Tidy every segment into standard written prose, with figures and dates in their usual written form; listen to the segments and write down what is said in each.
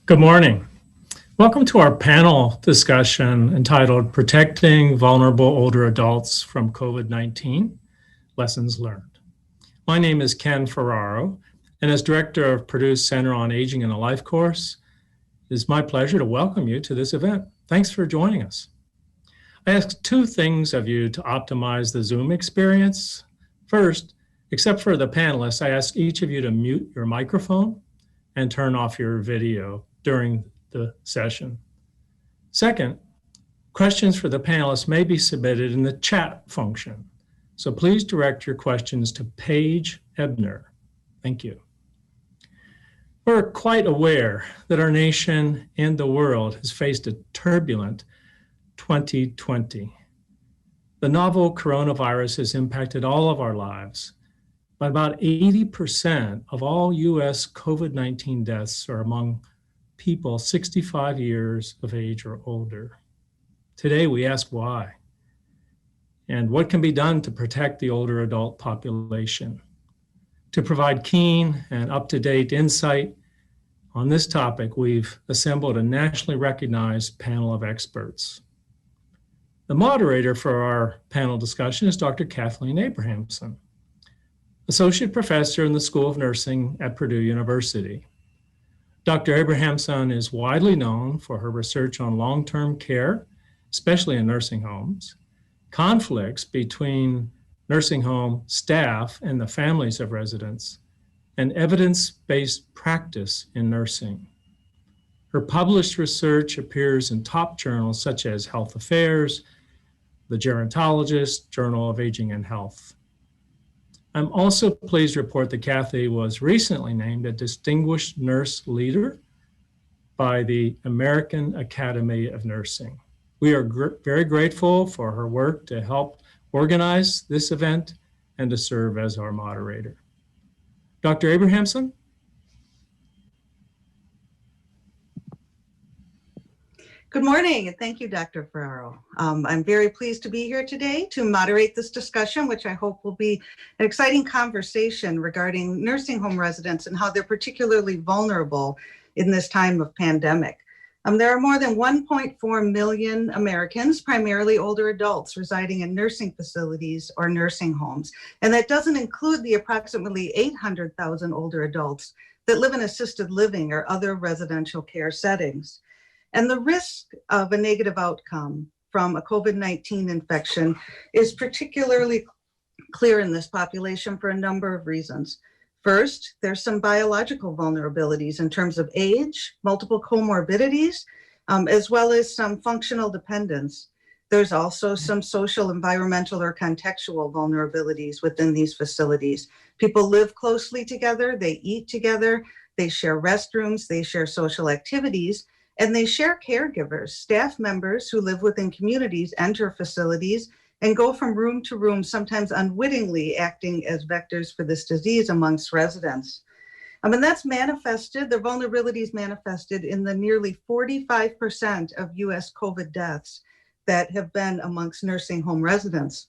Good morning. Welcome to our panel discussion entitled Protecting Vulnerable Older Adults from COVID-19, Lessons Learned. My name is Ken Ferraro, and as Director of Purdue's Center on Aging in a Life course, it is my pleasure to welcome you to this event. Thanks for joining us. I ask two things of you to optimize the Zoom experience. First, except for the panelists, I ask each of you to mute your microphone and turn off your video during the session. Second, questions for the panelists may be submitted in the chat function. So please direct your questions to Paige Ebner. Thank you. We're quite aware that our nation and the world has faced a turbulent 2020. The novel coronavirus has impacted all of our lives, but about 80% of all US COVID-19 deaths are among people 65 years of age or older. Today, we ask why and what can be done to protect the older adult population. To provide keen and up-to-date insight on this topic, we've assembled a nationally recognized panel of experts. The moderator for our panel discussion is Dr. Kathleen Abrahamson, Associate Professor in the School of Nursing at Purdue University. Dr. Abrahamson is widely known for her research on long-term care, especially in nursing homes, conflicts between nursing home staff and the families of residents, and evidence-based practice in nursing. Her published research appears in top journals such as Health Affairs, The Gerontologist, Journal of Aging and Health. I'm also pleased to report that Kathy was recently named a Distinguished Nurse Leader by the American Academy of Nursing. We are very grateful for her work to help organize this event and to serve as our moderator. Dr. Abrahamson? Good morning, and thank you, Dr. Ferraro. I'm very pleased to be here today to moderate this discussion, which I hope will be an exciting conversation regarding nursing home residents and how they're particularly vulnerable in this time of pandemic. There are more than 1.4 million Americans, primarily older adults, residing in nursing facilities or nursing homes. And that doesn't include the approximately 800,000 older adults that live in assisted living or other residential care settings. And the risk of a negative outcome from a COVID-19 infection is particularly clear in this population for a number of reasons. First, there's some biological vulnerabilities in terms of age, multiple comorbidities, as well as some functional dependence. There's also some social, environmental, or contextual vulnerabilities within these facilities. People live closely together, they eat together, they share restrooms, they share social activities, and they share caregivers. Staff members who live within communities enter facilities and go from room to room, sometimes unwittingly acting as vectors for this disease amongst residents. And that's manifested, the vulnerabilities manifested in the nearly 45% of US COVID deaths that have been amongst nursing home residents.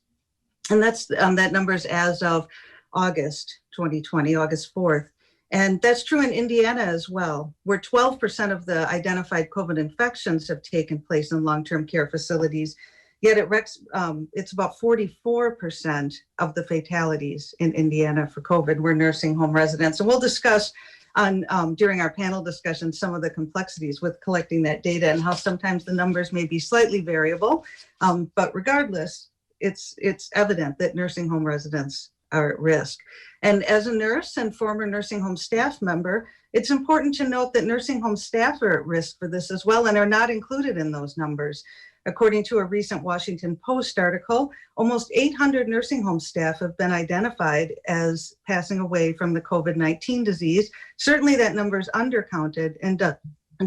And that's that number is as of August 2020, August 4th. And that's true in Indiana as well, where 12% of the identified COVID infections have taken place in long-term care facilities. Yet it's about 44% of the fatalities in Indiana for COVID were nursing home residents. And we'll discuss during our panel discussion some of the complexities with collecting that data and how sometimes the numbers may be slightly variable. But regardless, it's evident that nursing home residents are at risk. And as a nurse and former nursing home staff member, it's important to note that nursing home staff are at risk for this as well and are not included in those numbers. According to a recent Washington Post article, almost 800 nursing home staff have been identified as passing away from the COVID-19 disease. Certainly that number is undercounted and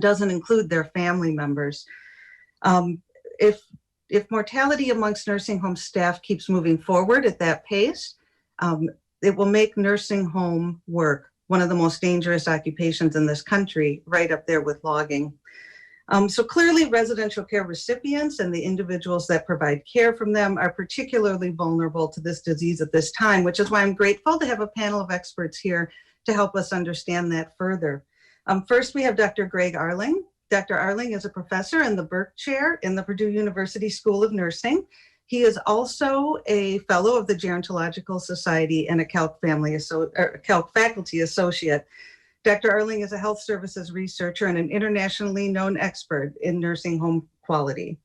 doesn't include their family members. If mortality amongst nursing home staff keeps moving forward at that pace, it will make nursing home work one of the most dangerous occupations in this country, right up there with logging. So clearly residential care recipients and the individuals that provide care from them are particularly vulnerable to this disease at this time, which is why I'm grateful to have a panel of experts here to help us understand that further. First, we have Dr. Greg Arling. Dr. Arling is a professor in the Burke Chair in the Purdue University School of Nursing. He is also a fellow of the Gerontological Society and a Calc faculty associate. Dr. Arling is a health services researcher and an internationally known expert in nursing home quality.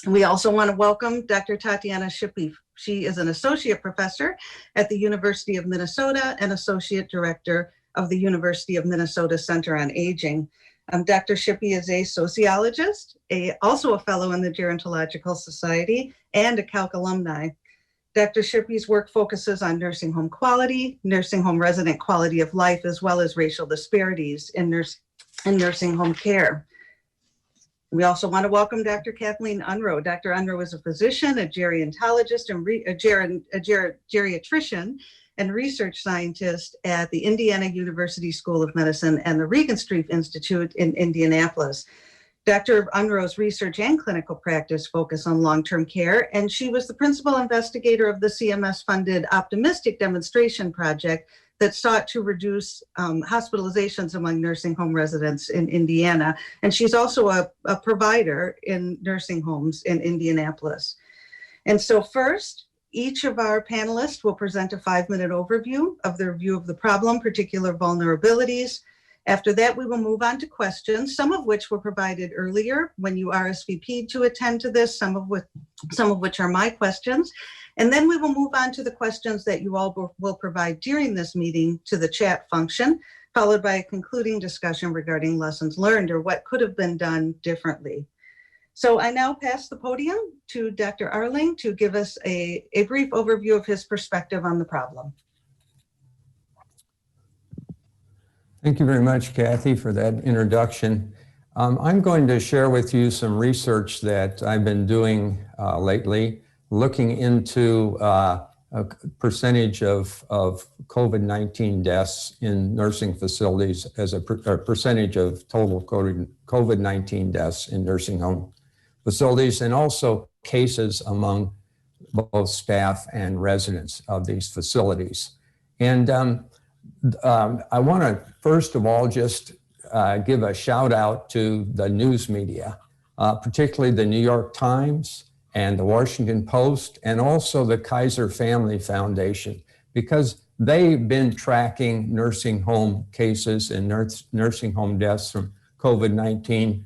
We also want to welcome Dr. Tatiana Shippey. She is an associate professor at the University of Minnesota and associate director of the University of Minnesota Center on Aging. Dr. Shippey is a sociologist, also a fellow in the Gerontological Society, and a Calc alumni. Dr. Shippey's work focuses on nursing home quality, nursing home resident quality of life, as well as racial disparities in nursing home care. We also want to welcome Dr. Kathleen Unruh. Dr. Unruh is a physician, a gerontologist, and geriatrician, and research scientist at the Indiana University School of Medicine and the Regan Street Institute in Indianapolis. Dr. Unruh's research and clinical practice focus on long-term care, and she was the principal investigator of the CMS-funded Optimistic Demonstration Project that sought to reduce hospitalizations among nursing home residents in Indiana. And she's also a provider in nursing homes in Indianapolis. And so first, each of our panelists will present a 5-minute overview of their view of the problem, particular vulnerabilities. After that, we will move on to questions, some of which were provided earlier when you RSVP'd to attend to this, some of which are my questions. And then we will move on to the questions that you all will provide during this meeting to the chat function, followed by a concluding discussion regarding lessons learned or what could have been done differently. So I now pass the podium to Dr. Arling to give us a brief overview of his perspective on the problem. Thank you very much, Kathy, for that introduction. I'm going to share with you some research that I've been doing lately, looking into a percentage of COVID-19 deaths in nursing facilities as a percentage of total COVID-19 deaths in nursing home facilities, and also cases among both staff and residents of these facilities. And I want to, first of all, just give a shout out to the news media, particularly the New York Times and the Washington Post, and also the Kaiser Family Foundation, because they've been tracking nursing home cases and nursing home deaths from COVID-19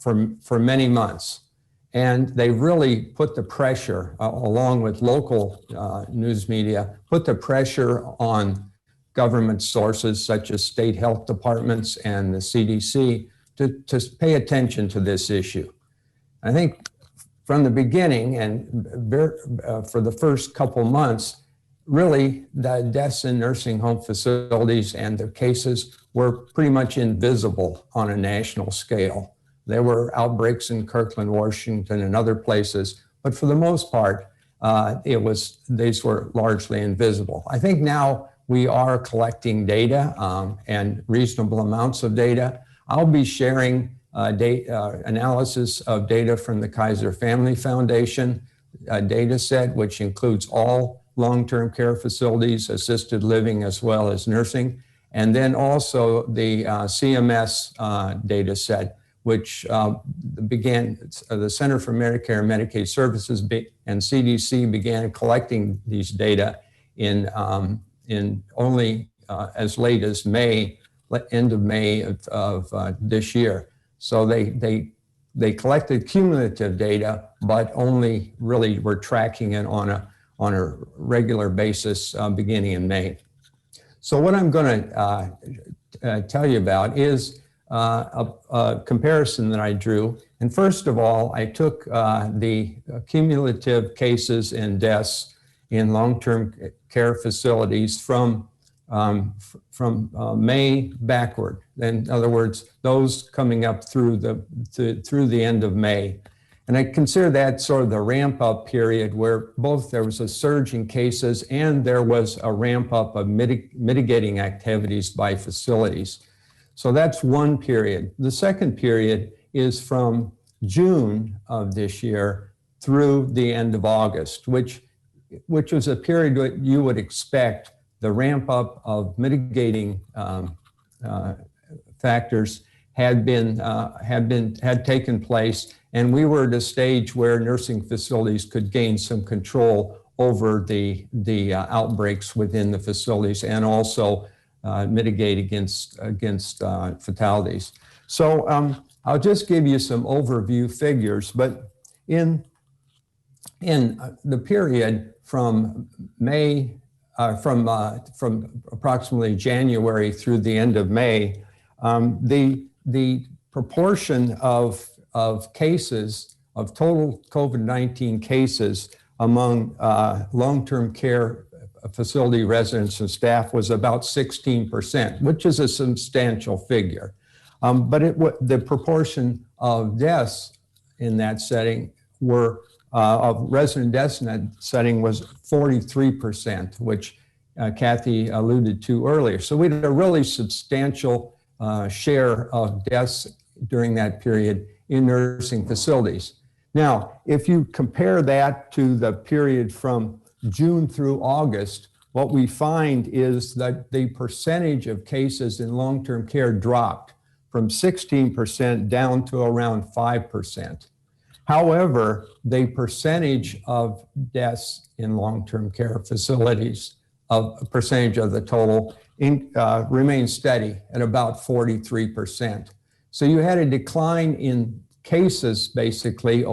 for many months. And they really put the pressure, along with local news media, put the pressure on government sources such as state health departments and the CDC to pay attention to this issue. I think from the beginning and for the first couple months, really the deaths in nursing home facilities and the cases were pretty much invisible on a national scale. There were outbreaks in Kirkland, Washington, and other places, but for the most part, these were largely invisible. I think now we are collecting data and reasonable amounts of data. I'll be sharing analysis of data from the Kaiser Family Foundation, a data set which includes all long-term care facilities, assisted living, as well as nursing, and then also the CMS data set, which began, the Center for Medicare and Medicaid Services and CDC began collecting these data in only as late as May, end of May of this year. So they collected cumulative data, but only really were tracking it on a regular basis beginning in May. So what I'm going to tell you about is a comparison that I drew. And first of all, I took the cumulative cases and deaths in long-term care facilities from May backward. In other words, those coming up through the end of May. And I consider that sort of the ramp up period where both there was a surge in cases and there was a ramp up of mitigating activities by facilities. So that's one period. The second period is from June of this year through the end of August, which was a period that you would expect the ramp up of mitigating factors had taken place, and we were at a stage where nursing facilities could gain some control over the outbreaks within the facilities and also mitigate against fatalities. So I'll just give you some overview figures, but in the period from from approximately January through the end of May, the proportion of cases, of total COVID-19 cases among long-term care facility residents and staff was about 16%, which is a substantial figure. But the proportion of deaths in that setting of resident deaths in that setting was 43%, which Kathy alluded to earlier. So we had a really substantial share of deaths during that period in nursing facilities. Now, if you compare that to the period from June through August, what we find is that the percentage of cases in long-term care dropped from 16% down to around 5%. However, the percentage of deaths in long-term care facilities, a percentage of the total, remained steady at about 43%. So you had a decline in cases, basically,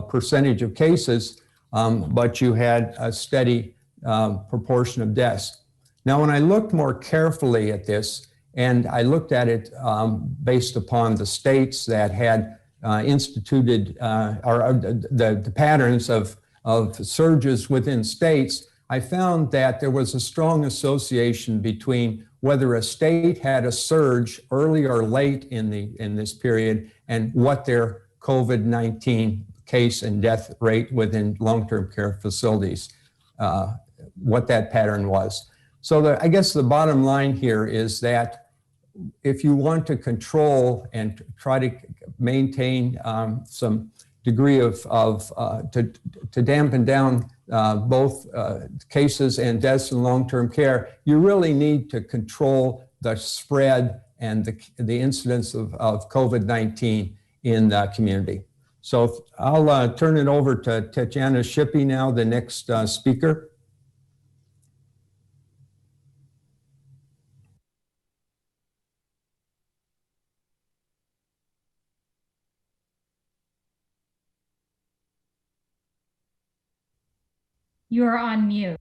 percentage of cases, but you had a steady proportion of deaths. Now, when I looked more carefully at this, and I looked at it based upon the states that had instituted or the patterns of surges within states, I found that there was a strong association between whether a state had a surge early or late in this period and what their COVID-19 case and death rate within long-term care facilities, what that pattern was. So I guess the bottom line here is that if you want to control and try to maintain some degree to dampen down both cases and deaths in long-term care, you really need to control the spread and the incidence of COVID-19 in the community. So I'll turn it over to Tatjana Shippey now, the next speaker. You're on mute.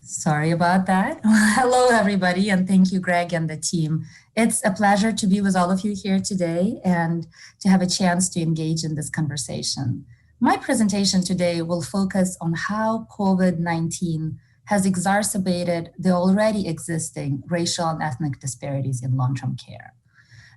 Sorry about that. Hello, everybody, and thank you, Greg and the team. It's a pleasure to be with all of you here today and to have a chance to engage in this conversation. My presentation today will focus on how COVID-19 has exacerbated the already existing racial and ethnic disparities in long-term care.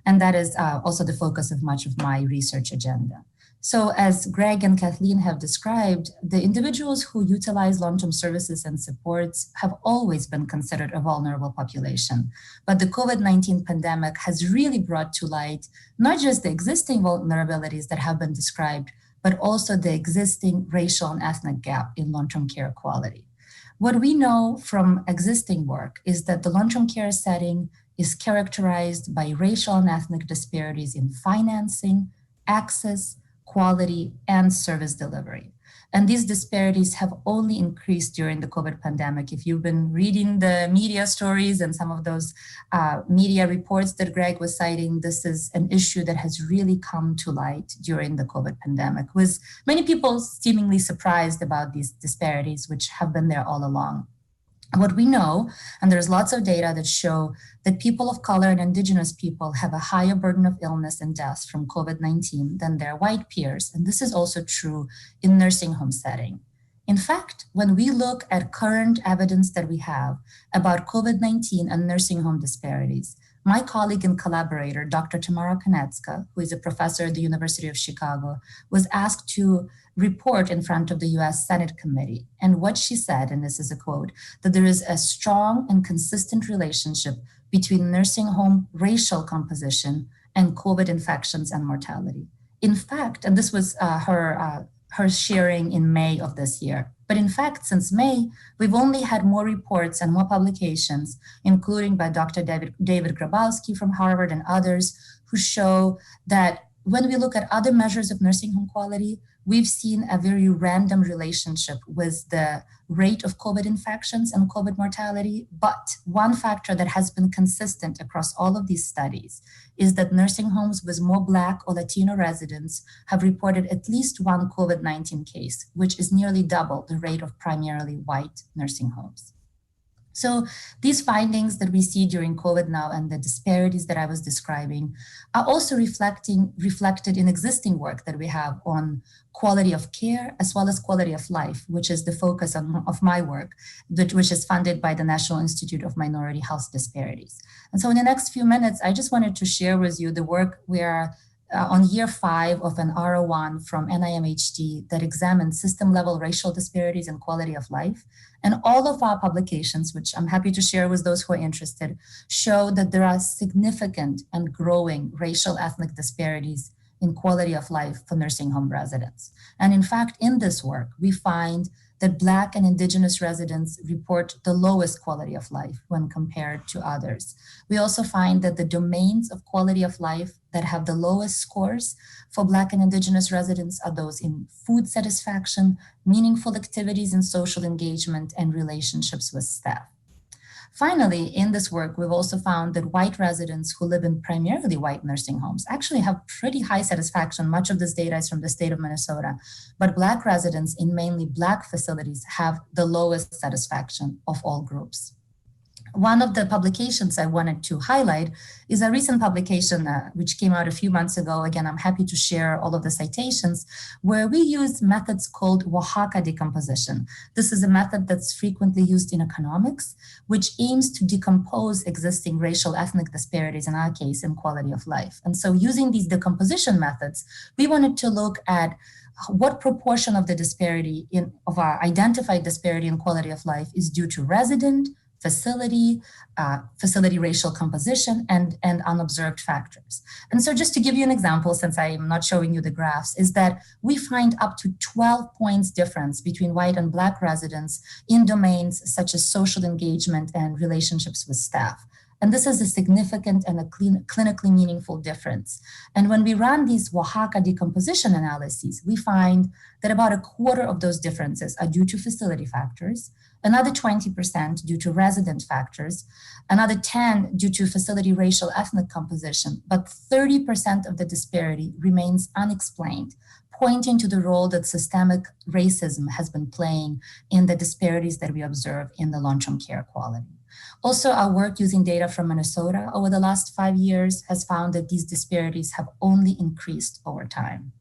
And that is also the focus of much of my research agenda. So as Greg and Kathleen have described, the individuals who utilize long-term services and supports have always been considered a vulnerable population. But the COVID-19 pandemic has really brought to light not just the existing vulnerabilities that have been described, but also the existing racial and ethnic gap in long-term care quality. What we know from existing work is that the long-term care setting is characterized by racial and ethnic disparities in financing, access, quality, and service delivery. And these disparities have only increased during the COVID pandemic. If you've been reading the media stories and some of those media reports that Greg was citing, this is an issue that has really come to light during the COVID pandemic, with many people seemingly surprised about these disparities, which have been there all along. What we know, and there's lots of data that show that people of color and indigenous people have a higher burden of illness and death from COVID-19 than their white peers. And this is also true in nursing home setting. In fact, when we look at current evidence that we have about COVID-19 and nursing home disparities, my colleague and collaborator, Dr. Tamara Konecka, who is a professor at the University of Chicago, was asked to report in front of the US Senate committee. And what she said, and this is a quote, that there is a strong and consistent relationship between nursing home racial composition and COVID infections and mortality. In fact, and this was her her sharing in May of this year. But in fact, since May, we've only had more reports and more publications, including by Dr. David Grabowski from Harvard and others, who show that when we look at other measures of nursing home quality, we've seen a very random relationship with the rate of COVID infections and COVID mortality. But one factor that has been consistent across all of these studies is that nursing homes with more Black or Latino residents have reported at least one COVID-19 case, which is nearly double the rate of primarily white nursing homes. So these findings that we see during COVID now and the disparities that I was describing are also reflected in existing work that we have on quality of care as well as quality of life, which is the focus of my work, which is funded by the National Institute of Minority Health Disparities. And so in the next few minutes, I just wanted to share with you the work we are on year 5 of an R01 from NIMHD that examines system-level racial disparities in quality of life. And all of our publications, which I'm happy to share with those who are interested, show that there are significant and growing racial ethnic disparities in quality of life for nursing home residents. And in fact, in this work, we find that Black and Indigenous residents report the lowest quality of life when compared to others. We also find that the domains of quality of life that have the lowest scores for Black and Indigenous residents are those in food satisfaction, meaningful activities and social engagement, and relationships with staff. Finally, in this work, we've also found that white residents who live in primarily white nursing homes actually have pretty high satisfaction. Much of this data is from the state of Minnesota, but Black residents in mainly Black facilities have the lowest satisfaction of all groups. One of the publications I wanted to highlight is a recent publication which came out a few months ago. Again, I'm happy to share all of the citations, where we use methods called Oaxaca decomposition. This is a method that's frequently used in economics, which aims to decompose existing racial ethnic disparities, in our case, in quality of life. And so using these decomposition methods, we wanted to look at what proportion of the disparity of our identified disparity in quality of life is due to resident, facility racial composition, and unobserved factors. And so just to give you an example, since I'm not showing you the graphs, is that we find up to 12 points difference between white and Black residents in domains such as social engagement and relationships with staff. And this is a significant and a clinically meaningful difference. And when we run these Oaxaca decomposition analyses, we find that about a quarter of those differences are due to facility factors, another 20% due to resident factors, another 10% due to facility racial ethnic composition, but 30% of the disparity remains unexplained, pointing to the role that systemic racism has been playing in the disparities that we observe in the long-term care quality. Also, our work using data from Minnesota over the last 5 years has found that these disparities have only increased over time.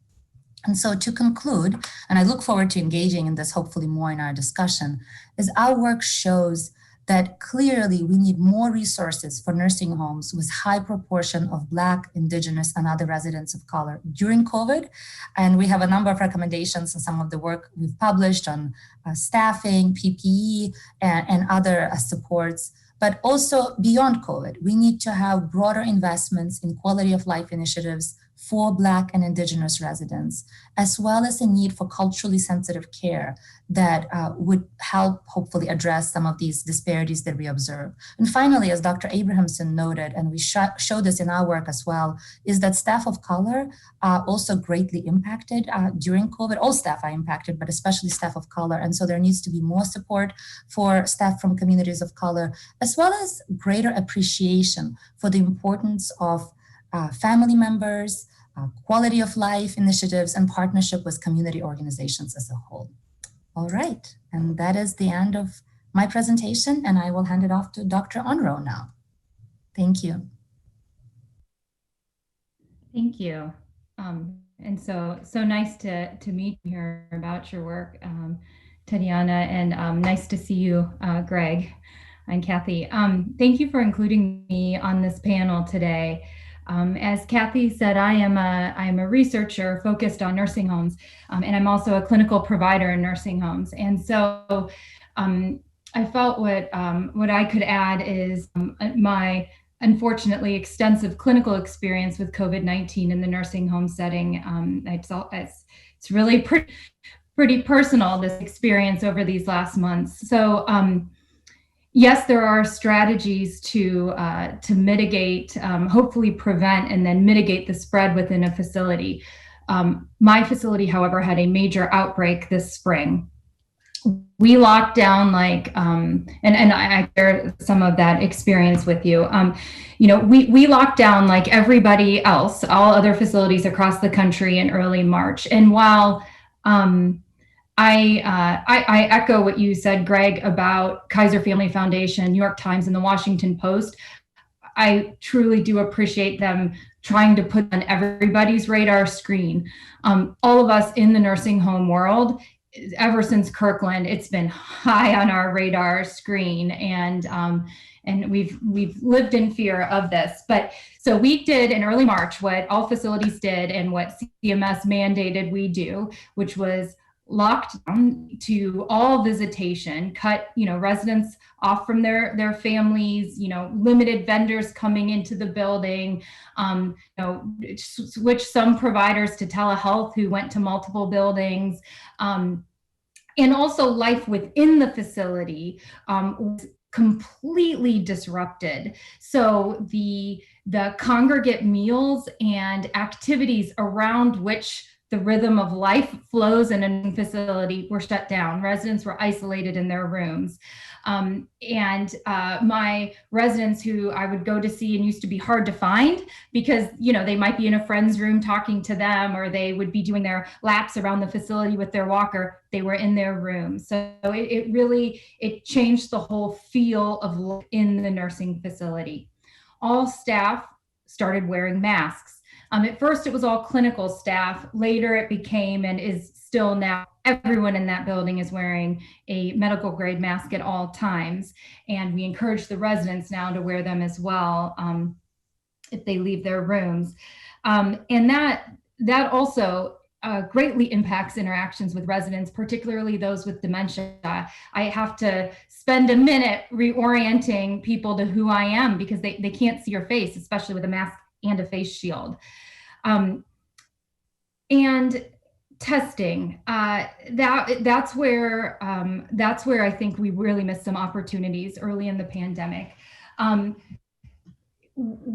And so to conclude, and I look forward to engaging in this hopefully more in our discussion, is our work shows that clearly we need more resources for nursing homes with high proportion of Black, Indigenous, and other residents of color during COVID. And we have a number of recommendations in some of the work we've published on staffing, PPE, and other supports. But also beyond COVID, we need to have broader investments in quality of life initiatives for Black and Indigenous residents, as well as a need for culturally sensitive care that would help hopefully address some of these disparities that we observe. And finally, as Dr. Abrahamson noted, and we show this in our work as well, is that staff of color are also greatly impacted during COVID. All staff are impacted, but especially staff of color. And so there needs to be more support for staff from communities of color, as well as greater appreciation for the importance of family members, quality of life initiatives, and partnership with community organizations as a whole. All right, and that is the end of my presentation, and I will hand it off to Dr. Unruh now. Thank you. Thank you. And so nice to meet you here about your work, Tatiana, and nice to see you, Greg and Kathy. Thank you for including me on this panel today. As Kathy said, I am a researcher focused on nursing homes, and I'm also a clinical provider in nursing homes. And so I felt what I could add is my unfortunately extensive clinical experience with COVID-19 in the nursing home setting. It's it's really pretty personal, this experience over these last months. So yes, there are strategies to mitigate, hopefully prevent, and then mitigate the spread within a facility. My facility, however, had a major outbreak this spring. We locked down and I share some of that experience with you. We locked down like everybody else, all other facilities across the country in early March. And while I echo what you said, Greg, about Kaiser Family Foundation, New York Times, and the Washington Post, I truly do appreciate them trying to put on everybody's radar screen. All of us in the nursing home world, ever since Kirkland, it's been high on our radar screen, and we've lived in fear of this. But so we did in early March what all facilities did and what CMS mandated we do, which was locked down to all visitation, cut residents off from their families, limited vendors coming into the building, switch some providers to telehealth who went to multiple buildings, and also life within the facility was completely disrupted. So the congregate meals and activities around which the rhythm of life flows in a facility were shut down. Residents were isolated in their rooms. My residents who I would go to see and used to be hard to find because, they might be in a friend's room talking to them, or they would be doing their laps around the facility with their walker. They were in their room. So it really changed the whole feel of life in the nursing facility. All staff started wearing masks. At first, it was all clinical staff. Later, it became, and is still now, everyone in that building is wearing a medical grade mask at all times. And we encourage the residents now to wear them as well if they leave their rooms. And that also greatly impacts interactions with residents, particularly those with dementia. I have to spend a minute reorienting people to who I am because they can't see your face, especially with a mask and a face shield. And testing, that's where I think we really missed some opportunities early in the pandemic. When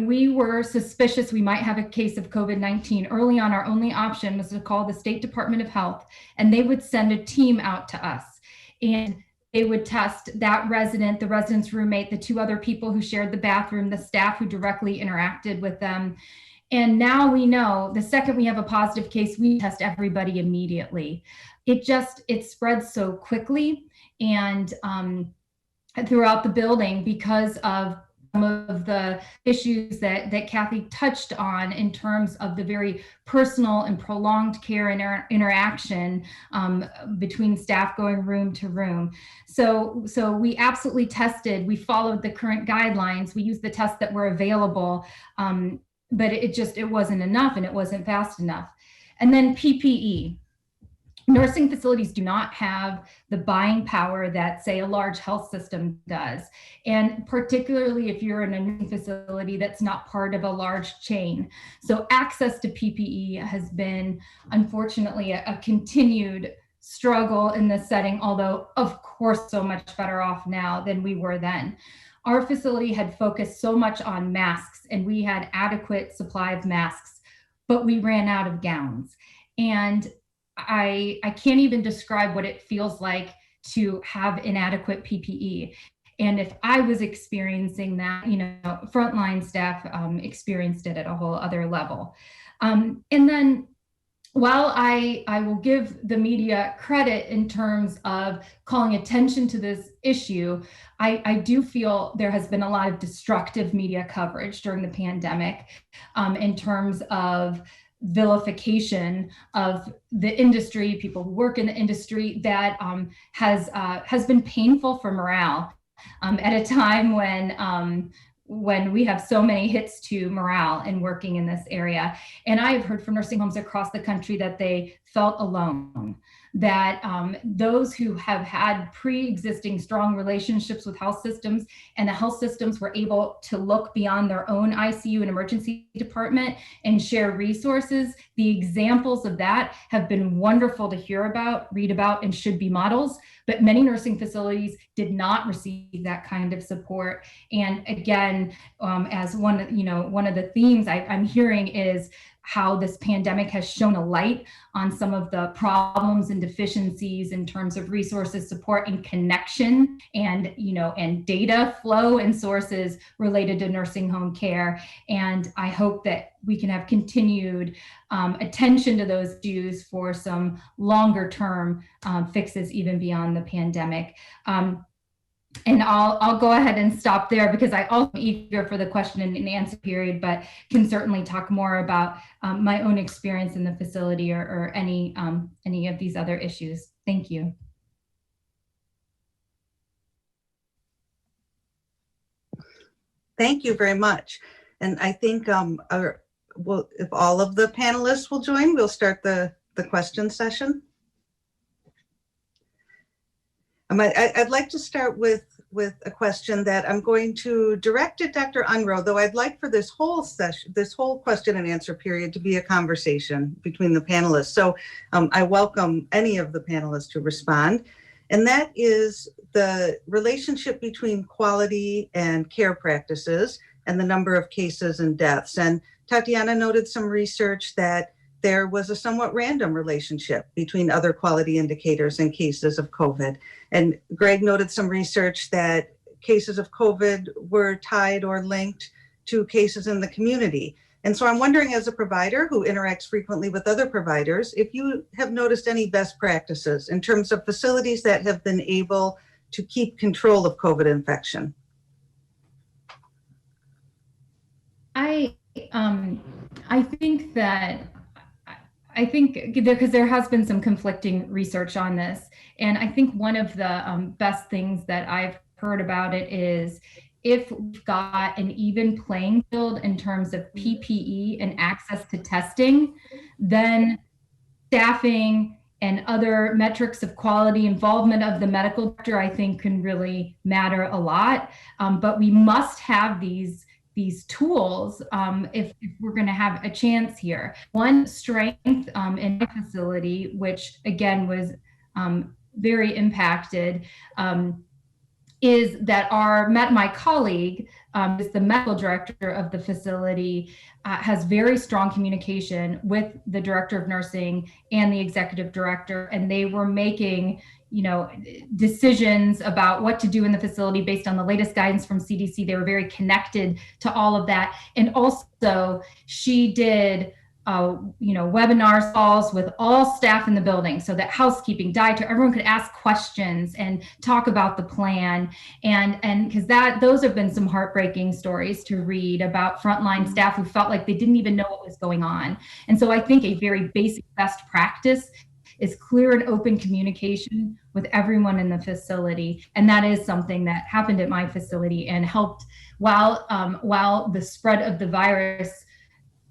we were suspicious we might have a case of COVID-19, early on, our only option was to call the State Department of Health, and they would send a team out to us. And they would test that resident, the resident's roommate, the two other people who shared the bathroom, the staff who directly interacted with them. And now we know the second we have a positive case, we test everybody immediately. It spreads so quickly and throughout the building because of some of the issues that Kathy touched on in terms of the very personal and prolonged care and interaction between staff going room to room. So we absolutely tested, we followed the current guidelines, we used the tests that were available, but it wasn't enough and it wasn't fast enough. And then PPE. Nursing facilities do not have the buying power that, say, a large health system does. And particularly if you're in a nursing facility that's not part of a large chain. So access to PPE has been, unfortunately, a continued struggle in this setting, although, of course, so much better off now than we were then. Our facility had focused so much on masks, and we had adequate supply of masks, but we ran out of gowns. And I can't even describe what it feels like to have inadequate PPE. And if I was experiencing that, frontline staff experienced it at a whole other level. And then while I will give the media credit in terms of calling attention to this issue, I do feel there has been a lot of destructive media coverage during the pandemic in terms of vilification of the industry, people who work in the industry, that has been painful for morale at a time when we have so many hits to morale in working in this area. And I have heard from nursing homes across the country that they felt alone. that those who have had pre-existing strong relationships with health systems, and the health systems were able to look beyond their own ICU and emergency department and share resources. The examples of that have been wonderful to hear about, read about, and should be models. But many nursing facilities did not receive that kind of support. And again, as one of the themes I'm hearing is how this pandemic has shown a light on some of the problems and deficiencies in terms of resources, support, and connection, and and data flow and sources related to nursing home care. And I hope that we can have continued attention to those issues for some longer term fixes, even beyond the pandemic. And I'll go ahead and stop there, because I also am eager for the question and answer period, but can certainly talk more about my own experience in the facility or any of these other issues. Thank you. Thank you very much. And I think if all of the panelists will join, we'll start the question session. I'd like to start with a question that I'm going to direct at Dr. Unruh, though I'd like for this whole session, this whole question and answer period to be a conversation between the panelists. So I welcome any of the panelists to respond. And that is the relationship between quality and care practices and the number of cases and deaths. And Tatiana noted some research that there was a somewhat random relationship between other quality indicators and cases of COVID. And Greg noted some research that cases of COVID were tied or linked to cases in the community. And so I'm wondering, as a provider who interacts frequently with other providers, if you have noticed any best practices in terms of facilities that have been able to keep control of COVID infection. I think because there has been some conflicting research on this. And I think one of the best things that I've heard about it is if we've got an even playing field in terms of PPE and access to testing, then staffing and other metrics of quality involvement of the medical director, I think, can really matter a lot. But we must have these tools if we're going to have a chance here. One strength in my facility, which again was very impacted, is that my colleague, is the medical director of the facility, has very strong communication with the director of nursing and the executive director, and they were making decisions about what to do in the facility based on the latest guidance from CDC. They were very connected to all of that. And also she did, webinar calls with all staff in the building so that housekeeping, dietary, everyone could ask questions and talk about the plan. And because those have been some heartbreaking stories to read about frontline staff who felt like they didn't even know what was going on. And so I think a very basic best practice is clear and open communication with everyone in the facility. And that is something that happened at my facility and helped while the spread of the virus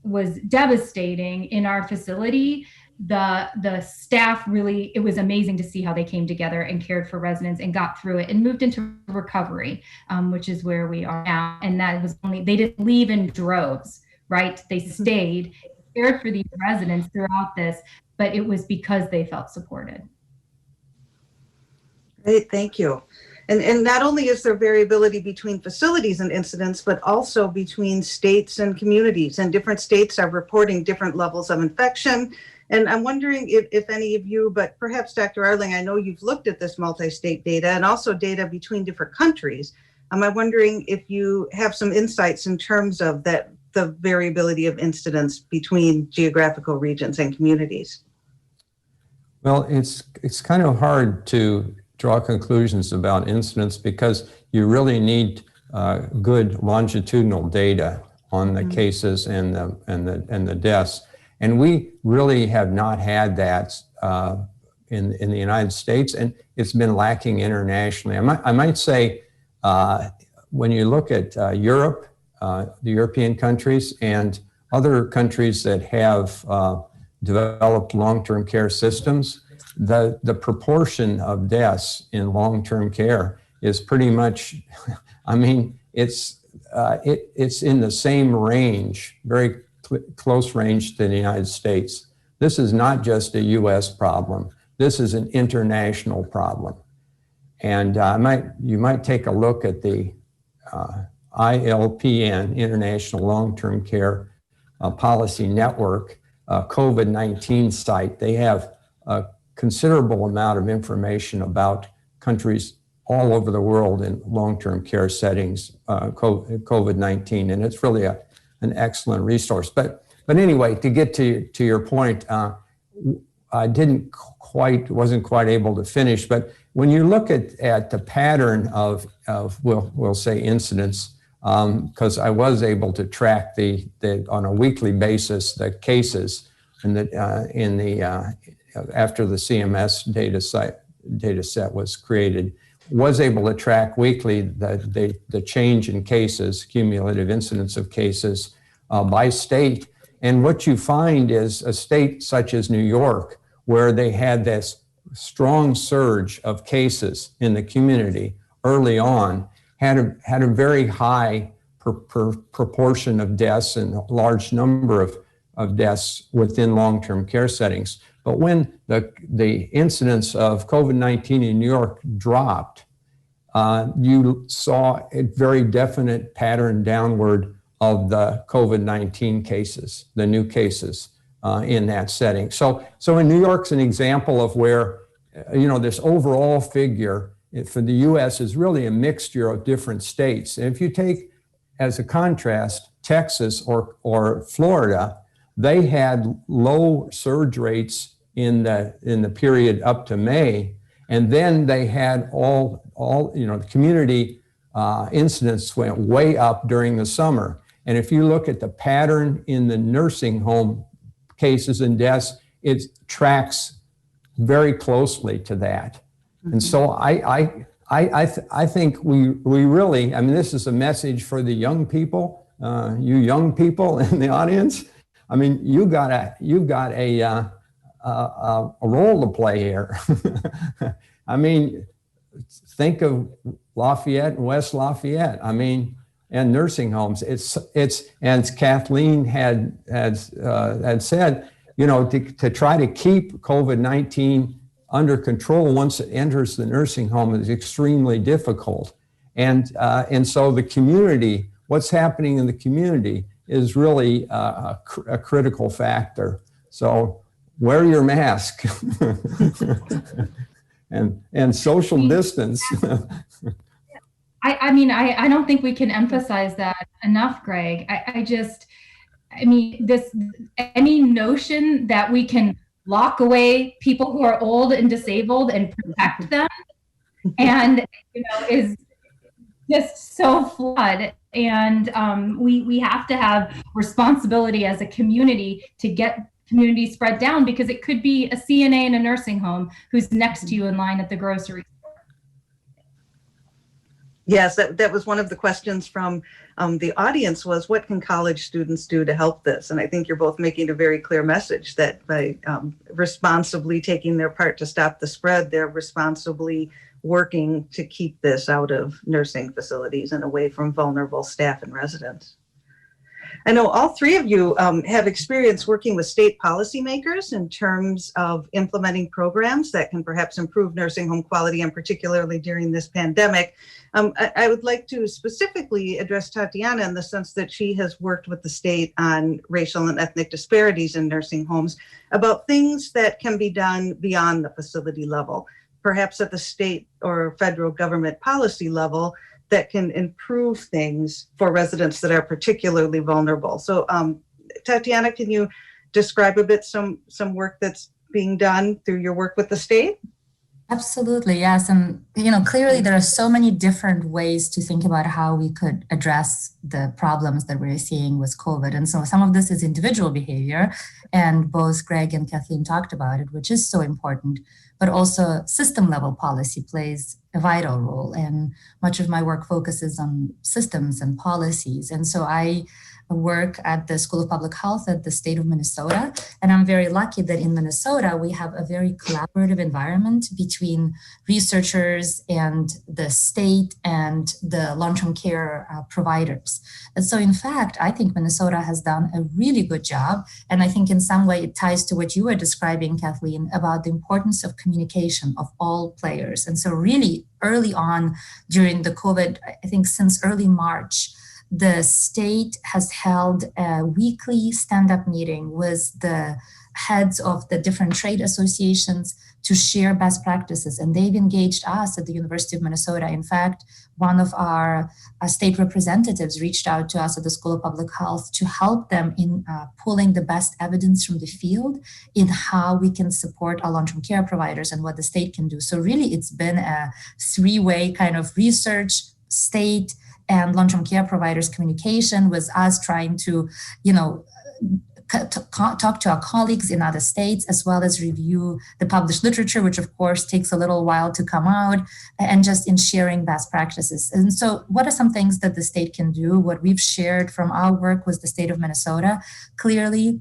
was devastating in our facility. The staff really, it was amazing to see how they came together and cared for residents and got through it and moved into recovery, which is where we are now. And that was they didn't leave in droves, right? They stayed, cared for these residents throughout this, but it was because they felt supported. Great, thank you. And not only is there variability between facilities and incidents, but also between states and communities, and different states are reporting different levels of infection. And I'm wondering if any of you, but perhaps Dr. Arling, I know you've looked at this multi-state data and also data between different countries. I'm wondering if you have some insights in terms of the variability of incidents between geographical regions and communities. Well, it's kind of hard to draw conclusions about incidents because you really need good longitudinal data on the cases and the deaths, and we really have not had that in the United States, and it's been lacking internationally. I might say when you look at Europe, the European countries, and other countries that have developed long-term care systems, the proportion of deaths in long-term care is pretty much, I mean, it's in the same range, very close range to the United States. This is not just a US problem. This is an international problem. And you might take a look at the ILPN, International Long-Term Care Policy Network, COVID-19 site. They have a considerable amount of information about countries all over the world in long-term care settings, COVID-19, and it's really an excellent resource. But anyway, to get to your point, I wasn't quite able to finish, but when you look at the pattern of we'll say incidents, because I was able to track the on a weekly basis the cases after the CMS data set was created, was able to track weekly the change in cases, cumulative incidence of cases by state. And what you find is a state such as New York, where they had this strong surge of cases in the community early on, had a very high proportion of deaths and a large number of deaths within long-term care settings. But when the incidence of COVID-19 in New York dropped, you saw a very definite pattern downward of the COVID-19 cases, the new cases in that setting. So in New York's an example of where, this overall figure for the US is really a mixture of different states. And if you take, as a contrast, Texas or Florida, they had low surge rates in the period up to May, and then they had all the community incidents went way up during the summer. And if you look at the pattern in the nursing home cases and deaths, it tracks very closely to that. And so I think we really, I mean, this is a message for the young people, you young people in the audience. I mean, you've got a role to play here. I mean, think of Lafayette and West Lafayette. I mean, and nursing homes. It's and Kathleen had said, to try to keep COVID-19 under control once it enters the nursing home is extremely difficult. And so the community, what's happening in the community is really a critical factor. So wear your mask and social distance. I mean, I don't think we can emphasize that enough, Greg. Any notion that we can lock away people who are old and disabled and protect them and, is just so flawed. And we have to have responsibility as a community to get community spread down, because it could be a CNA in a nursing home who's next to you in line at the grocery store. Yes, that was one of the questions from the audience was, what can college students do to help this? And I think you're both making a very clear message that by responsibly taking their part to stop the spread, they're responsibly working to keep this out of nursing facilities and away from vulnerable staff and residents. I know all three of you have experience working with state policymakers in terms of implementing programs that can perhaps improve nursing home quality, and particularly during this pandemic. I would like to specifically address Tatiana in the sense that she has worked with the state on racial and ethnic disparities in nursing homes, about things that can be done beyond the facility level, perhaps at the state or federal government policy level, that can improve things for residents that are particularly vulnerable. So Tatiana, can you describe a bit some work that's being done through your work with the state? Absolutely, yes. And, clearly there are so many different ways to think about how we could address the problems that we're seeing with COVID. And so some of this is individual behavior, and both Greg and Kathleen talked about it, which is so important, but also system level policy plays a vital role. And much of my work focuses on systems and policies. And so I work at the School of Public Health at the state of Minnesota. And I'm very lucky that in Minnesota, we have a very collaborative environment between researchers and the state and the long-term care providers. And so in fact, I think Minnesota has done a really good job. And I think in some way it ties to what you were describing, Kathleen, about the importance of communication of all players. And so really early on during the COVID, I think since early March, the state has held a weekly stand-up meeting with the heads of the different trade associations to share best practices. And they've engaged us at the University of Minnesota. In fact, one of our state representatives reached out to us at the School of Public Health to help them in pulling the best evidence from the field in how we can support our long-term care providers and what the state can do. So really, it's been a three-way kind of research, state, and long-term care providers communication, with us trying to, talk to our colleagues in other states, as well as review the published literature, which of course takes a little while to come out, and just in sharing best practices. And so what are some things that the state can do? What we've shared from our work with the state of Minnesota, clearly,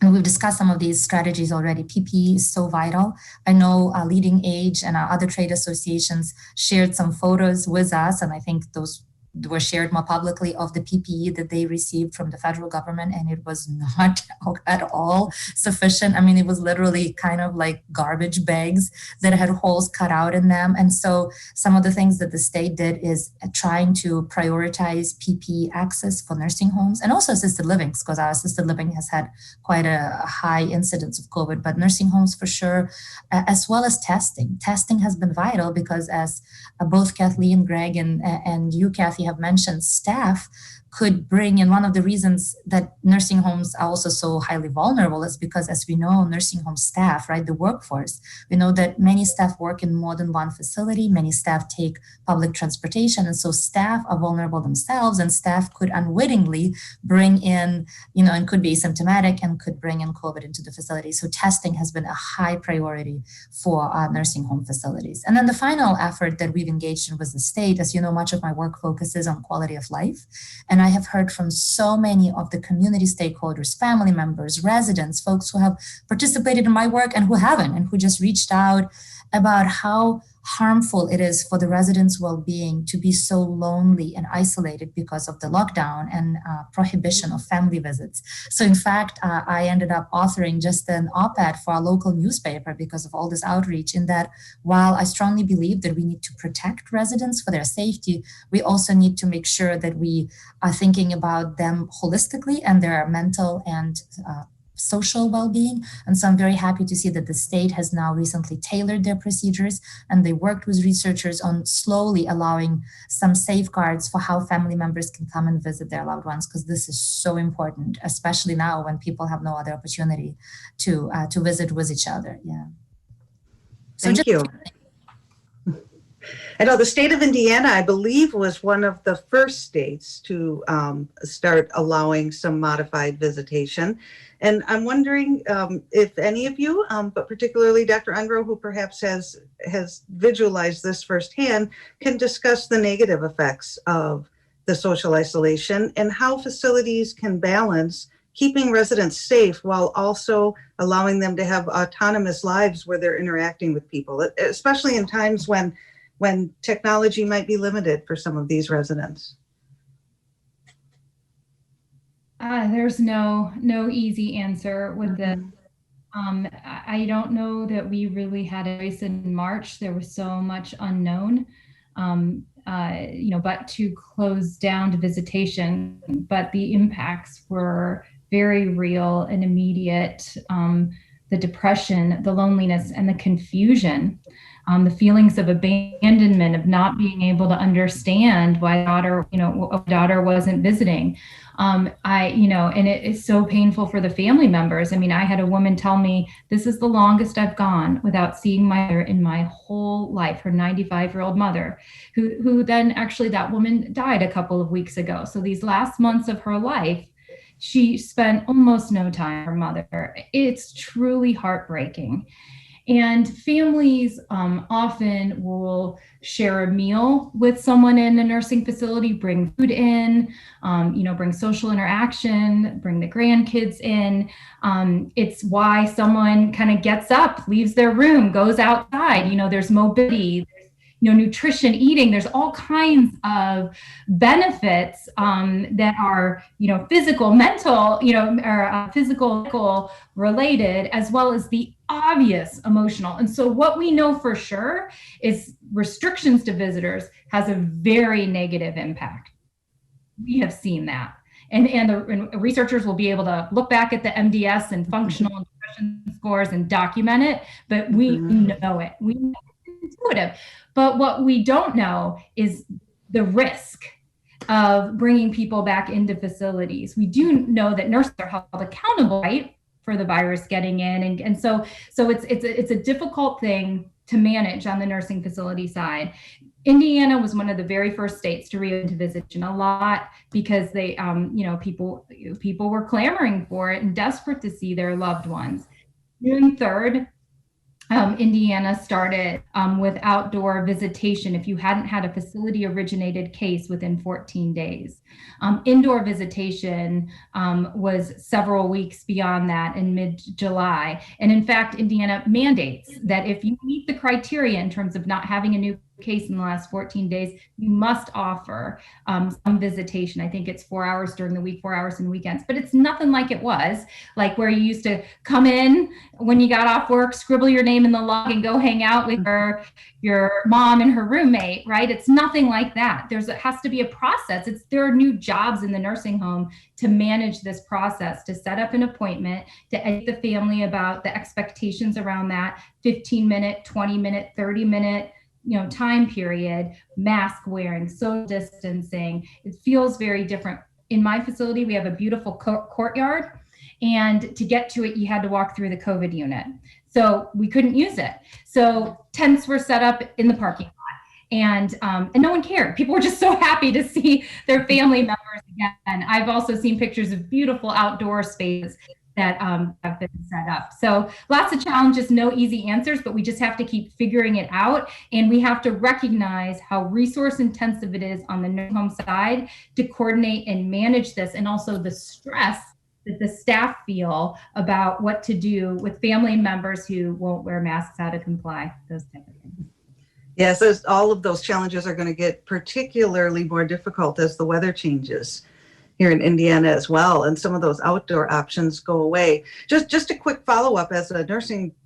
and we've discussed some of these strategies already. PPE is so vital. I know Leading Age and our other trade associations shared some photos with us, and I think those were shared more publicly, of the PPE that they received from the federal government, and it was not at all sufficient. I mean, it was literally kind of like garbage bags that had holes cut out in them. And so some of the things that the state did is trying to prioritize PPE access for nursing homes and also assisted living, because our assisted living has had quite a high incidence of COVID, but nursing homes for sure, as well as testing. Testing has been vital because, as both Kathleen, Greg, and you, Kathy, have mentioned, staff could bring in. One of the reasons that nursing homes are also so highly vulnerable is because, as we know, nursing home staff, right, the workforce, we know that many staff work in more than one facility, many staff take public transportation, and so staff are vulnerable themselves, and staff could unwittingly bring in, and could be asymptomatic and could bring in COVID into the facility. So testing has been a high priority for nursing home facilities. And then the final effort that we've engaged in was the state. As you know, much of my work focuses on quality of life, and I have heard from so many of the community stakeholders, family members, residents, folks who have participated in my work and who haven't, and who just reached out about how harmful it is for the residents' well-being to be so lonely and isolated because of the lockdown and prohibition of family visits. So in fact, I ended up authoring just an op-ed for our local newspaper because of all this outreach, in that while I strongly believe that we need to protect residents for their safety, we also need to make sure that we are thinking about them holistically and their mental and social well-being. And so I'm very happy to see that the state has now recently tailored their procedures, and they worked with researchers on slowly allowing some safeguards for how family members can come and visit their loved ones, because this is so important, especially now when people have no other opportunity to visit with each other. Yeah. So Thank you. I know the state of Indiana, I believe, was one of the first states to start allowing some modified visitation. And I'm wondering if any of you, but particularly Dr. Ungro, who perhaps has visualized this firsthand, can discuss the negative effects of the social isolation and how facilities can balance keeping residents safe while also allowing them to have autonomous lives where they're interacting with people, especially in times when technology might be limited for some of these residents. There's no easy answer with this. I don't know that we really had a race in March. There was so much unknown, but to close down to visitation, but the impacts were very real and immediate. The depression, the loneliness, and the confusion, the feelings of abandonment, of not being able to understand why daughter wasn't visiting. And it is so painful for the family members. I mean, I had a woman tell me, this is the longest I've gone without seeing my mother in my whole life, her 95-year-old mother, who then actually, that woman died a couple of weeks ago. So these last months of her life, she spent almost no time with her mother. It's truly heartbreaking. And families often will share a meal with someone in a nursing facility, bring food in, bring social interaction, bring the grandkids in. It's why someone kind of gets up, leaves their room, goes outside. There's mobility, nutrition, eating. There's all kinds of benefits that are, physical, mental, or physical related, as well as the obvious emotional. And so what we know for sure is restrictions to visitors has a very negative impact. We have seen that. And researchers will be able to look back at the MDS and functional and depression scores and document it, but we know it. We know it's intuitive. But what we don't know is the risk of bringing people back into facilities. We do know that nurses are held accountable, right, for the virus getting in. And so it's a difficult thing to manage on the nursing facility side. Indiana was one of the very first states to reopen to visitation, a lot because they, people were clamoring for it and desperate to see their loved ones. June 3rd, Indiana started with outdoor visitation if you hadn't had a facility originated case within 14 days. Indoor visitation was several weeks beyond that in mid-July. And in fact, Indiana mandates that if you meet the criteria in terms of not having a new case in the last 14 days, you must offer some visitation. I think it's 4 hours during the week, 4 hours in weekends, but it's nothing like it was, like where you used to come in when you got off work, scribble your name in the log and go hang out with your mom and her roommate, right? It's nothing like that. It has to be a process. There are new jobs in the nursing home to manage this process, to set up an appointment, to educate the family about the expectations around that 15-minute, 20-minute, 30-minute time period, mask wearing, social distancing. It feels very different. In my facility, we have a beautiful courtyard, and to get to it, you had to walk through the COVID unit. So we couldn't use it. So tents were set up in the parking lot, and no one cared. People were just so happy to see their family members again. I've also seen pictures of beautiful outdoor spaces that have been set up. So lots of challenges, no easy answers, but we just have to keep figuring it out. And we have to recognize how resource intensive it is on the nursing home side to coordinate and manage this, and also the stress that the staff feel about what to do with family members who won't wear masks, how to comply, those type of things. Yes, all of those challenges are going to get particularly more difficult as the weather changes here in Indiana as well, and some of those outdoor options go away. Just a quick follow-up, as a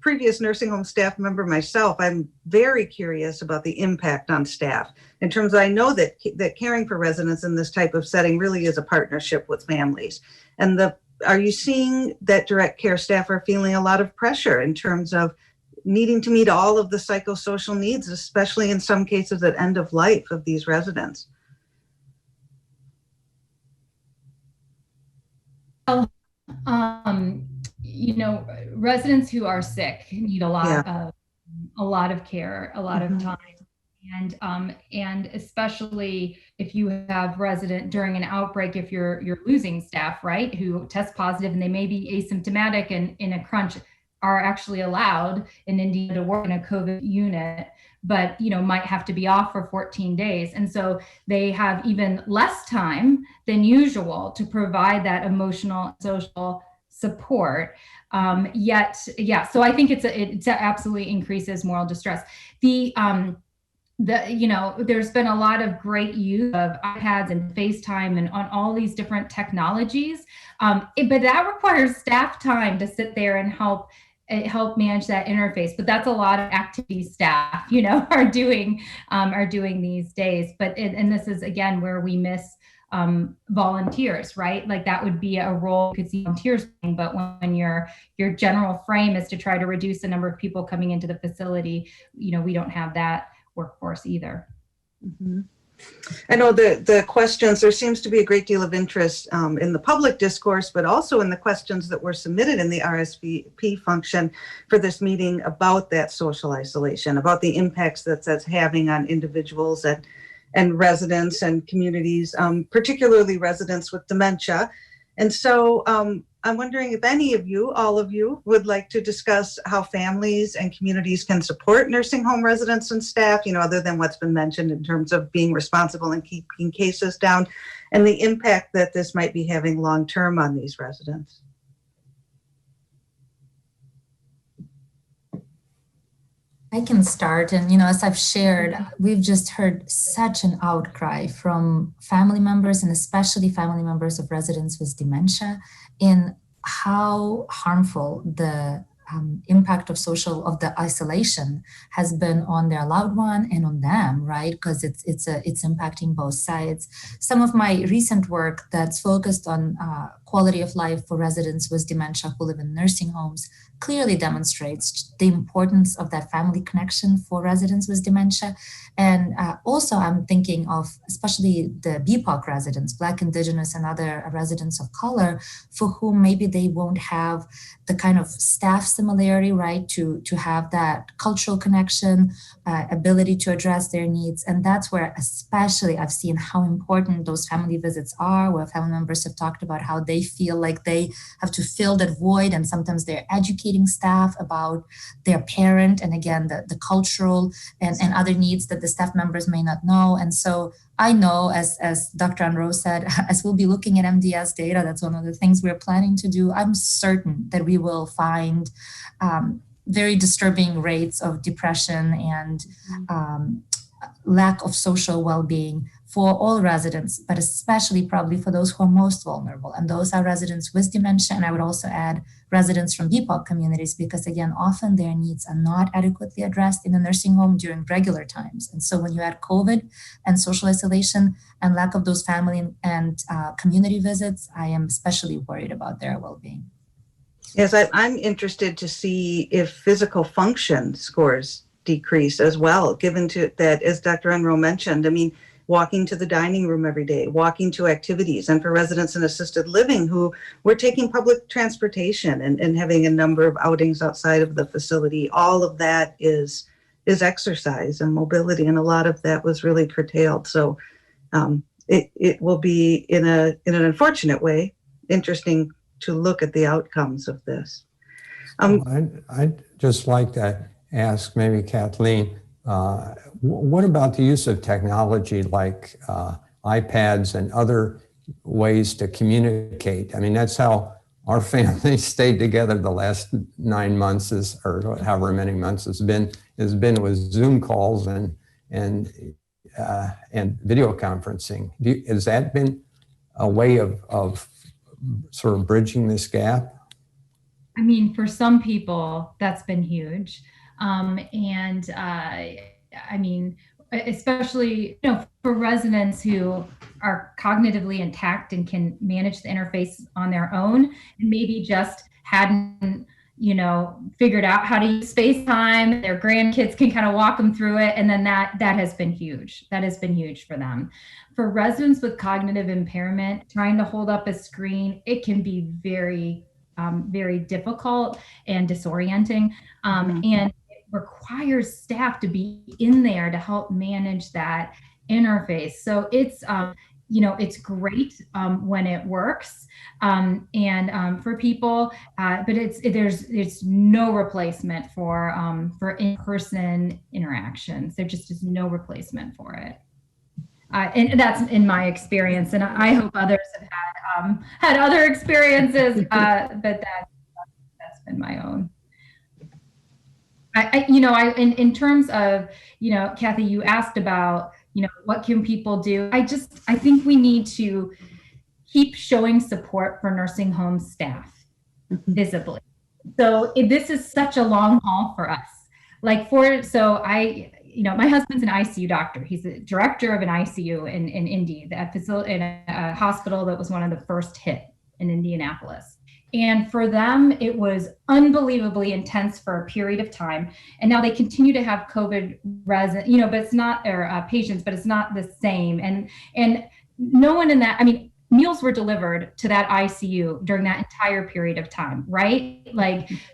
previous nursing home staff member myself, I'm very curious about the impact on staff in terms of, I know that caring for residents in this type of setting really is a partnership with families. And are you seeing that direct care staff are feeling a lot of pressure in terms of needing to meet all of the psychosocial needs, especially in some cases at end of life of these residents? Residents who are sick need a lot of care, a lot of time. And especially if you have resident during an outbreak, if you're losing staff, right, who test positive and they may be asymptomatic and in a crunch, are actually allowed in Indiana to work in a COVID unit, but might have to be off for 14 days. And so they have even less time than usual to provide that emotional, social support. So I think it absolutely increases moral distress. There's been a lot of great use of iPads and FaceTime and on all these different technologies, but that requires staff time to sit there and help manage that interface. But that's a lot of activities staff, are doing these days. And this is again where we miss volunteers, right? Like that would be a role you could see volunteers playing, but when your general frame is to try to reduce the number of people coming into the facility, we don't have that workforce either. Mm-hmm. I know the questions, there seems to be a great deal of interest in the public discourse, but also in the questions that were submitted in the RSVP function for this meeting about that social isolation, about the impacts that's having on individuals and residents and communities, particularly residents with dementia. And so I'm wondering if any of you, all of you, would like to discuss how families and communities can support nursing home residents and staff, other than what's been mentioned in terms of being responsible and keeping cases down, and the impact that this might be having long-term on these residents. I can start. And, as I've shared, we've just heard such an outcry from family members, and especially family members of residents with dementia, in how harmful the impact of the isolation has been on their loved one and on them, right? Because it's impacting both sides. Some of my recent work that's focused on quality of life for residents with dementia who live in nursing homes clearly demonstrates the importance of that family connection for residents with dementia. And also I'm thinking of especially the BIPOC residents, Black, Indigenous, and other residents of color, for whom maybe they won't have the kind of staff similarity, right, to have that cultural connection, ability to address their needs. And that's where especially I've seen how important those family visits are, where family members have talked about how they feel like they have to fill that void, and sometimes they're educating staff about their parent, and again, the cultural and other needs that the staff members may not know. And so I know, as Dr. Unroe said, as we'll be looking at MDS data, that's one of the things we're planning to do. I'm certain that we will find very disturbing rates of depression and lack of social well-being for all residents, but especially probably for those who are most vulnerable. And those are residents with dementia. And I would also add residents from BIPOC communities, because again, often their needs are not adequately addressed in the nursing home during regular times. And so when you add COVID and social isolation and lack of those family and community visits, I am especially worried about their well-being. Yes, I'm interested to see if physical function scores decrease as well, given that, as Dr. Unroe mentioned, walking to the dining room every day, walking to activities, and for residents in assisted living who were taking public transportation and having a number of outings outside of the facility, all of that is exercise and mobility, and a lot of that was really curtailed. So it will be, in an unfortunate way, interesting to look at the outcomes of this. I'd just like to ask maybe Kathleen, what about the use of technology like iPads and other ways to communicate? That's how our family stayed together the last 9 months, or however many months has been with Zoom calls and video conferencing. Has that been a way of sort of bridging this gap? For some people, that's been huge. Especially, for residents who are cognitively intact and can manage the interface on their own, and maybe just hadn't, figured out how to use FaceTime, their grandkids can kind of walk them through it. And then that has been huge. That has been huge for them. For residents with cognitive impairment, trying to hold up a screen, it can be very, very difficult and disorienting. And requires staff to be in there to help manage that interface. So it's, it's great when it works, and for people, but there's no replacement for in-person interactions. There just is no replacement for it. And that's in my experience, and I hope others have had other experiences, but that's been my own. In terms of, Kathy, you asked about, what can people do? I think we need to keep showing support for nursing home staff visibly. So this is such a long haul for us. My husband's an ICU doctor. He's the director of an ICU in Indy, that facility, in a hospital that was one of the first hit in Indianapolis. And for them, it was unbelievably intense for a period of time. And now they continue to have COVID but it's not, or patients, but it's not the same. And no one in that, meals were delivered to that ICU during that entire period of time, right?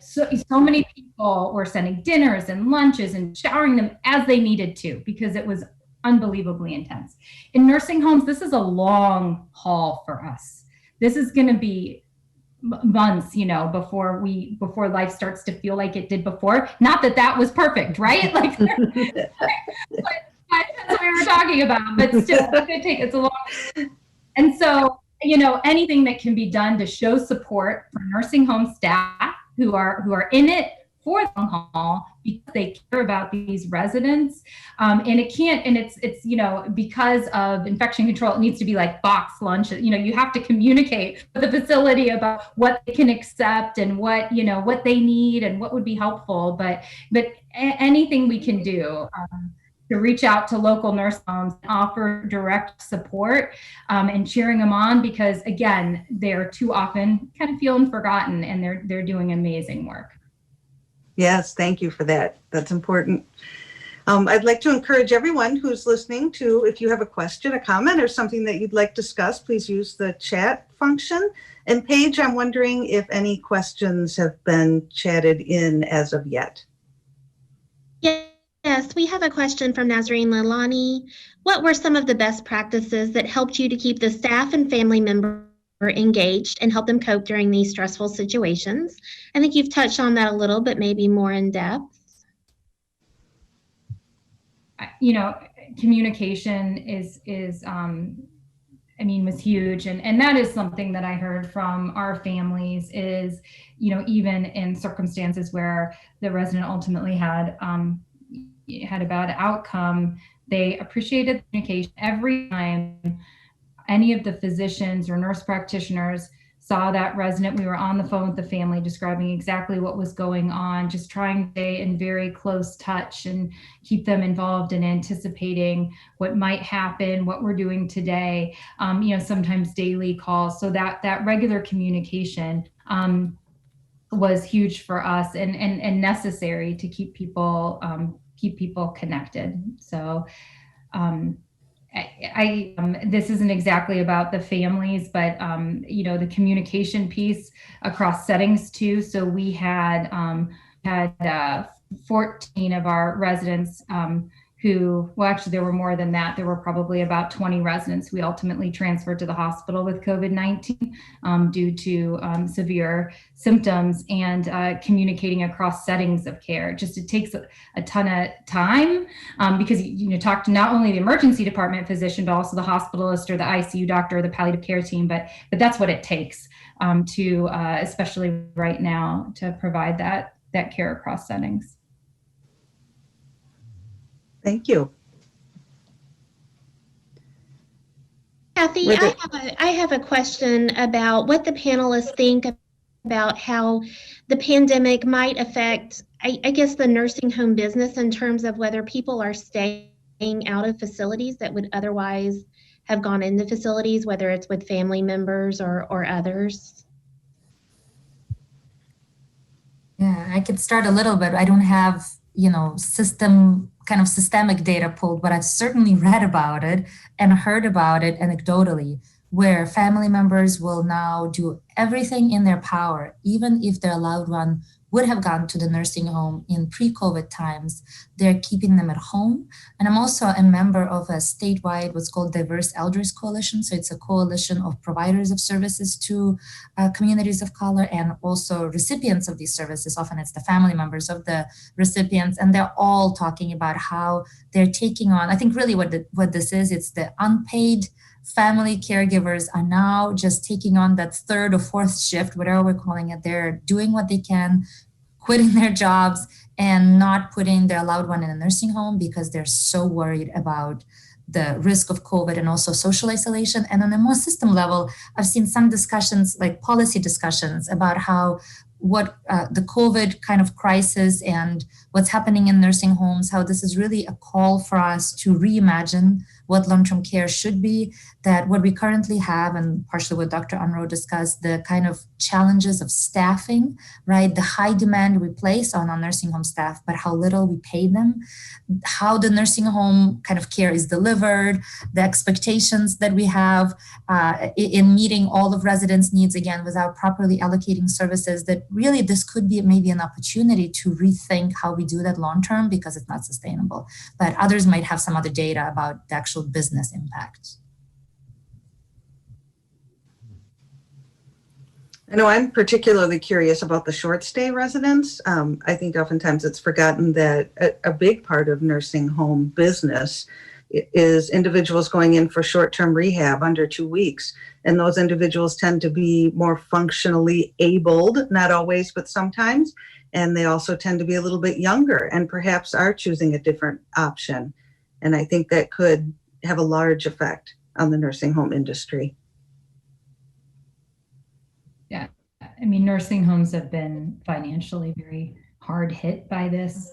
So many people were sending dinners and lunches and showering them as they needed to, because it was unbelievably intense. In nursing homes, this is a long haul for us. this is going to be months, before life starts to feel like it did before. Not that that was perfect, right? Like, but that's what we were talking about. But still, it's a long. And so, anything that can be done to show support for nursing home staff who are in it for the long haul because they care about these residents. It's because of infection control, it needs to be like box lunch. You have to communicate with the facility about what they can accept and what they need and what would be helpful. But anything we can do to reach out to local nurse homes and offer direct support and cheering them on, because again, they're too often kind of feeling forgotten, and they're doing amazing work. Yes, thank you for that. That's important. I'd like to encourage everyone who's listening to, if you have a question, a comment, or something that you'd like to discuss, please use the chat function. And Paige, I'm wondering if any questions have been chatted in as of yet. Yes, we have a question from Nazreen Lalani. What were some of the best practices that helped you to keep the staff and family member engaged and help them cope during these stressful situations? I think you've touched on that a little, but maybe more in depth. Communication was huge. And that is something that I heard from our families is, even in circumstances where the resident ultimately had a bad outcome, they appreciated the communication. Every time any of the physicians or nurse practitioners saw that resident, we were on the phone with the family describing exactly what was going on, just trying to stay in very close touch and keep them involved in anticipating what might happen, what we're doing today, sometimes daily calls. So that regular communication was huge for us and necessary to keep people connected. So this isn't exactly about the families, but the communication piece across settings too. So we had 14 of our residents actually there were more than that. There were probably about 20 residents we ultimately transferred to the hospital with COVID-19 due to severe symptoms, and communicating across settings of care. It takes a ton of time because you talk to not only the emergency department physician, but also the hospitalist or the ICU doctor or the palliative care team. But that's what it takes to, especially right now, to provide that care across settings. Thank you. Kathy, I have a question about what the panelists think about how the pandemic might affect, I guess, the nursing home business in terms of whether people are staying out of facilities that would otherwise have gone into facilities, whether it's with family members or others. Yeah, I could start a little bit. I don't have, systemic data pulled, but I've certainly read about it and heard about it anecdotally, where family members will now do everything in their power, even if their loved one would have gone to the nursing home in pre-COVID times, they're keeping them at home. And I'm also a member of a statewide, what's called Diverse Elders Coalition. So it's a coalition of providers of services to communities of color and also recipients of these services. Often it's the family members of the recipients, and they're all talking about how they're taking on, I think really what this is, it's the unpaid family caregivers are now just taking on that third or fourth shift, whatever we're calling it. They're doing what they can, quitting their jobs and not putting their loved one in a nursing home because they're so worried about the risk of COVID and also social isolation. And on a more system level, I've seen some discussions, like policy discussions, about how what the COVID kind of crisis and what's happening in nursing homes, how this is really a call for us to reimagine what long-term care should be, that what we currently have, and partially what Dr. Unruh discussed, the kind of challenges of staffing, right? The high demand we place on our nursing home staff, but how little we pay them, how the nursing home kind of care is delivered, the expectations that we have in meeting all of residents' needs, again, without properly allocating services, that really this could be maybe an opportunity to rethink how we do that long-term because it's not sustainable. But others might have some other data about the actual business impact. I know I'm particularly curious about the short stay residents. I think oftentimes it's forgotten that a big part of nursing home business is individuals going in for short-term rehab under 2 weeks. And those individuals tend to be more functionally abled, not always, but sometimes. And they also tend to be a little bit younger and perhaps are choosing a different option. And I think that could have a large effect on the nursing home industry. Yeah, I mean, nursing homes have been financially very hard hit by this.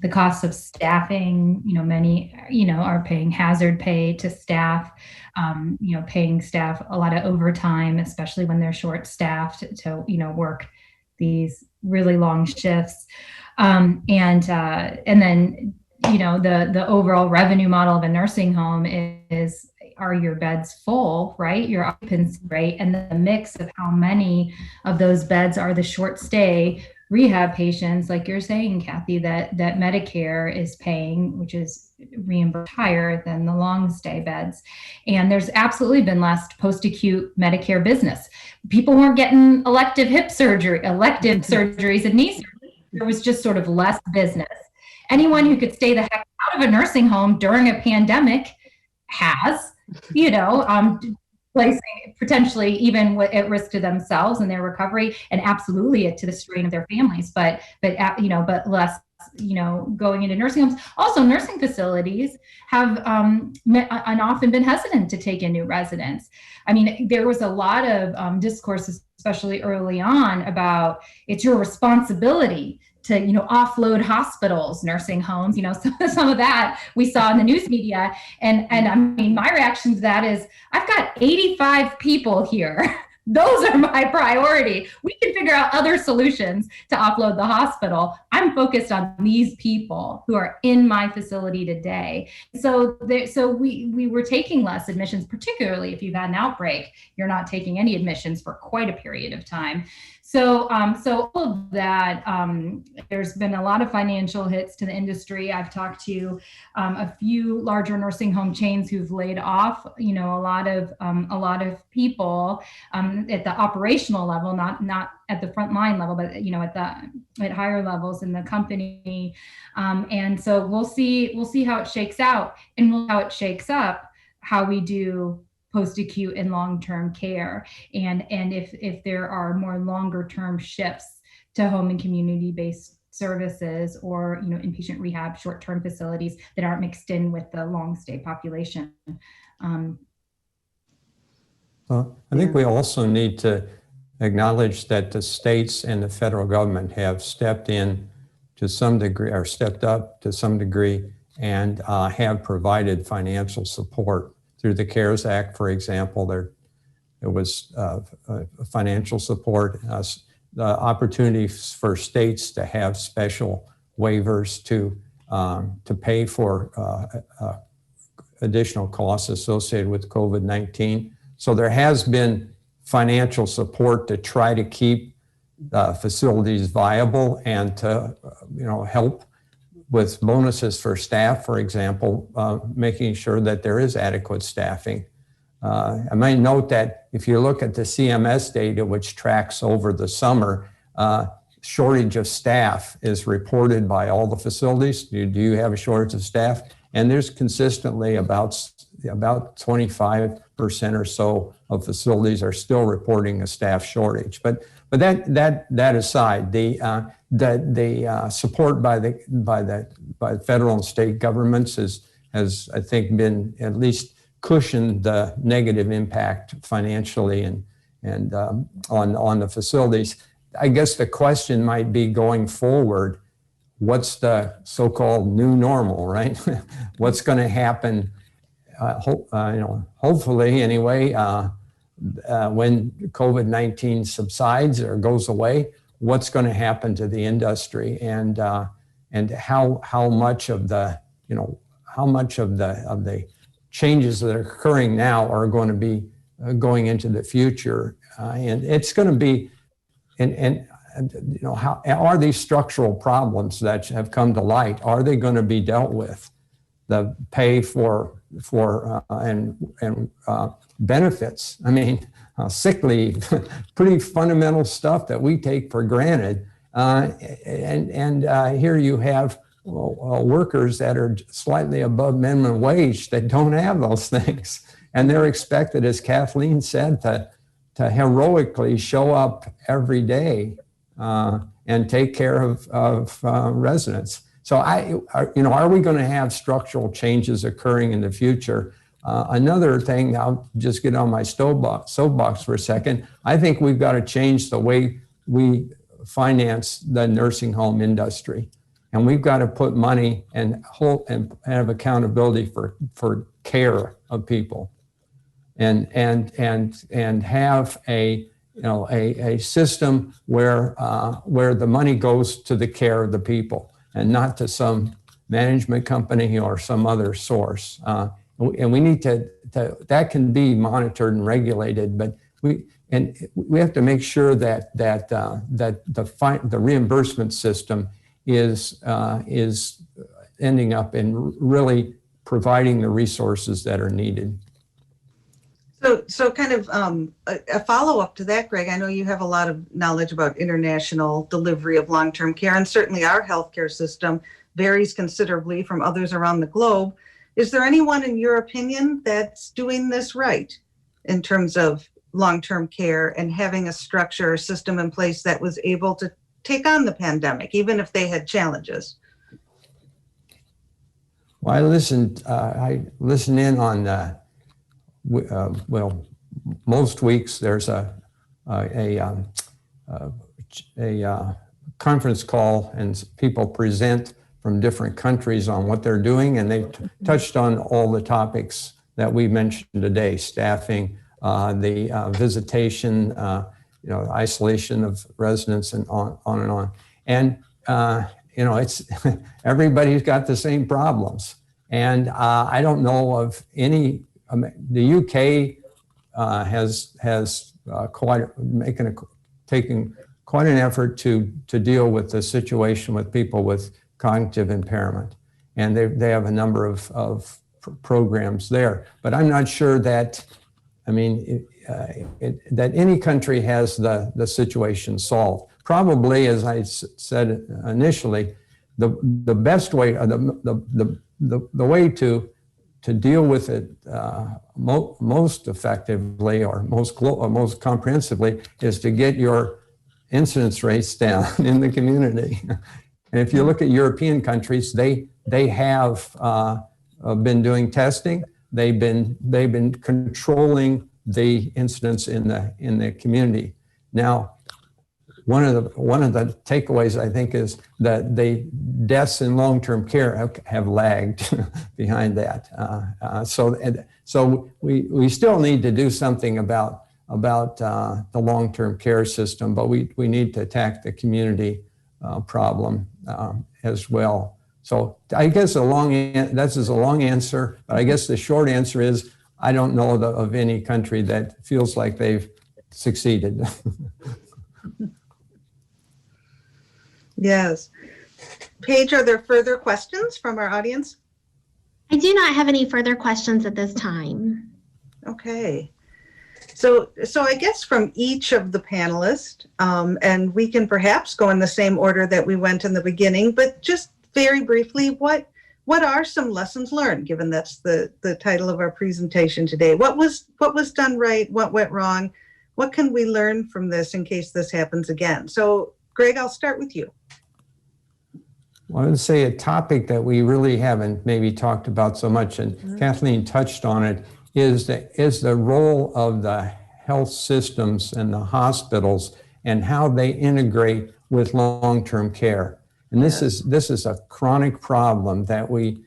The cost of staffing, many, are paying hazard pay to staff, paying staff a lot of overtime, especially when they're short staffed to, work these really long shifts. And then, the overall revenue model of a nursing home is, are your beds full, right? Your occupancy rate, and the mix of how many of those beds are the short stay rehab patients, like you're saying, Kathy, that Medicare is paying, which is reimbursed higher than the long stay beds. And there's absolutely been less post-acute Medicare business. People weren't getting elective surgeries and knee surgery. There was just sort of less business. Anyone who could stay the heck out of a nursing home during a pandemic has, placing potentially even at risk to themselves and their recovery, and absolutely to the strain of their families, but less, going into nursing homes. Also, nursing facilities have and often been hesitant to take in new residents. I mean, there was a lot of discourse, especially early on, about it's your responsibility to, offload hospitals, nursing homes, some of that we saw in the news media. And I mean, my reaction to that is, I've got 85 people here. Those are my priority. We can figure out other solutions to offload the hospital. I'm focused on these people who are in my facility today. So we were taking less admissions, particularly if you've had an outbreak. You're not taking any admissions for quite a period of time. So all of that, there's been a lot of financial hits to the industry. I've talked to a few larger nursing home chains who've laid off, a lot of people at the operational level, not at the frontline level, but at higher levels in the company. And so we'll see how it shakes out, and how it shakes up, how we do post-acute and long-term care, and if there are more longer-term shifts to home and community-based services, or inpatient rehab, short-term facilities that aren't mixed in with the long-stay population. Well, I think we also need to acknowledge that the states and the federal government have stepped in to some degree, or stepped up to some degree, and have provided financial support. Through the CARES Act, for example, there was financial support, the opportunities for states to have special waivers to pay for additional costs associated with COVID-19. So there has been financial support to try to keep facilities viable, and to help with bonuses for staff, for example, making sure that there is adequate staffing. I might note that if you look at the CMS data, which tracks over the summer, shortage of staff is reported by all the facilities. Do you have a shortage of staff? And there's consistently about 25% or so of facilities are still reporting a staff shortage. But that aside, the support by the federal and state governments has I think been at least cushioned the negative impact financially and on the facilities. I guess the question might be, going forward, what's the so-called new normal, right? What's going to happen? Hopefully, anyway, when COVID-19 subsides or goes away, what's going to happen to the industry, and how much of the changes that are occurring now are going to be going into the future, and it's going to be, how are these structural problems that have come to light, are they going to be dealt with? The pay for and benefits. I mean, sick leave, pretty fundamental stuff that we take for granted. Here you have workers that are slightly above minimum wage that don't have those things. And they're expected, as Kathleen said, to heroically show up every day and take care of residents. So are we going to have structural changes occurring in the future? Another thing, I'll just get on my soapbox for a second. I think we've got to change the way we finance the nursing home industry. And we've got to put money and have accountability for care of people, and have a system where the money goes to the care of the people and not to some management company or some other source. And we need to that can be monitored and regulated, but we have to make sure that the reimbursement system is ending up in really providing the resources that are needed. So kind of a follow-up to that, Greg, I know you have a lot of knowledge about international delivery of long-term care, and certainly our healthcare system varies considerably from others around the globe. Is there anyone, in your opinion, that's doing this right in terms of long-term care and having a structure or system in place that was able to take on the pandemic, even if they had challenges? Well, I listened in on, most weeks there's a conference call and people present from different countries on what they're doing, and they touched on all the topics that we mentioned today: staffing, the visitation, isolation of residents, and on and on. And it's everybody's got the same problems. And I don't know of any. The UK has taken quite an effort to deal with the situation with people with cognitive impairment, and they have a number of programs there. But I'm not sure that, that any country has the situation solved. Probably, as I said initially, the best way, the way to deal with it most effectively or most comprehensively is to get your incidence rates down in the community. And if you look at European countries, they have been doing testing. They've been controlling the incidence in the community. Now, one of the takeaways, I think, is that the deaths in long-term care have lagged behind that. So we still need to do something about the long-term care system, but we need to attack the community problem as well. So I guess that's a long answer, but I guess the short answer is I don't know of any country that feels like they've succeeded. Yes. Paige, are there further questions from our audience? I do not have any further questions at this time. Okay. So I guess from each of the panelists, and we can perhaps go in the same order that we went in the beginning, but just very briefly, what are some lessons learned, given that's the title of our presentation today? What was done right? What went wrong? What can we learn from this in case this happens again? So Greg, I'll start with you. Well, I would say a topic that we really haven't maybe talked about so much, and Kathleen touched on it, is the role of the health systems and the hospitals and how they integrate with long-term care. And this is a chronic problem that we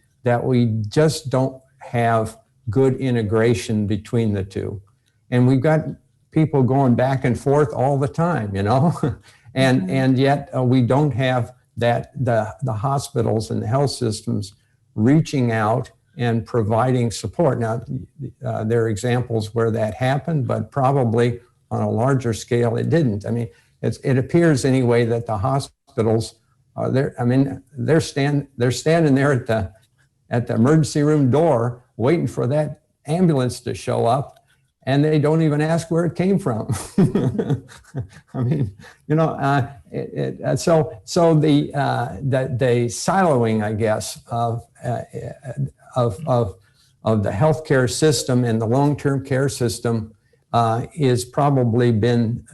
just don't have good integration between the two. And we've got people going back and forth all the time, and yet we don't have that the hospitals and the health systems reaching out and providing support. Now, there are examples where that happened, but probably on a larger scale, it didn't. I mean, it appears anyway that the hospitals are there. I mean, they're standing there at the emergency room door, waiting for that ambulance to show up, and they don't even ask where it came from. I mean, you know, so the siloing, I guess, of the healthcare system and the long-term care system is probably been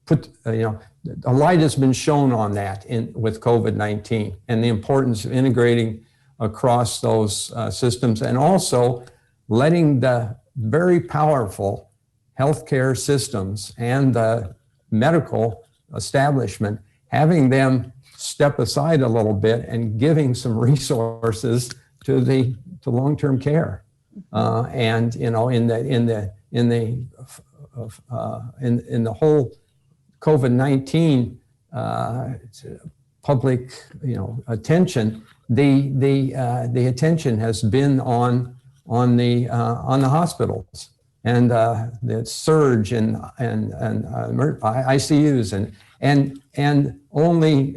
put, a light has been shown on that with COVID-19 and the importance of integrating across those systems, and also letting the very powerful healthcare systems and the medical establishment, having them step aside a little bit and giving some resources to long-term care. And in the whole COVID-19 public attention, the attention has been on the hospitals and the surge and ICUs and only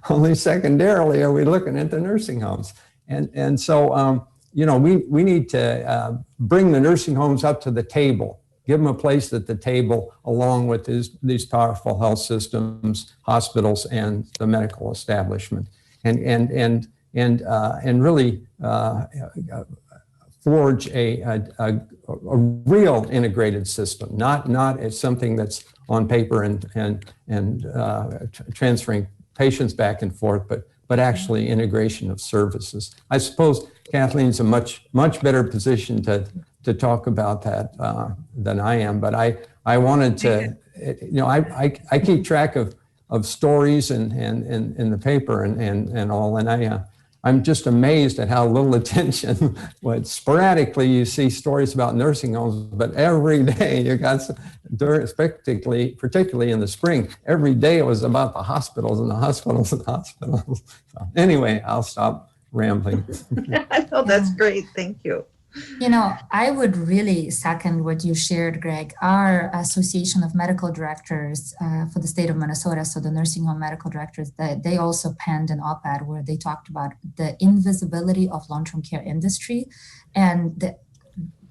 only secondarily are we looking at the nursing homes, and so we need to bring the nursing homes up to the table, give them a place at the table along with these powerful health systems, hospitals, and the medical establishment, and really forge a real integrated system, not as something that's on paper and transferring patients back and forth, but actually integration of services. I suppose Kathleen's a much better position to talk about that than I am, but I wanted to, I keep track of stories and in the paper and all, and I'm just amazed at how little attention. Well, sporadically you see stories about nursing homes, but every day you got, particularly in the spring, every day it was about the hospitals and the hospitals and the hospitals. So anyway, I'll stop rambling. No, that's great. Thank you. I would really second what you shared, Greg. Our Association of Medical Directors for the state of Minnesota, so the nursing home medical directors, they also penned an op-ed where they talked about the invisibility of long-term care industry, and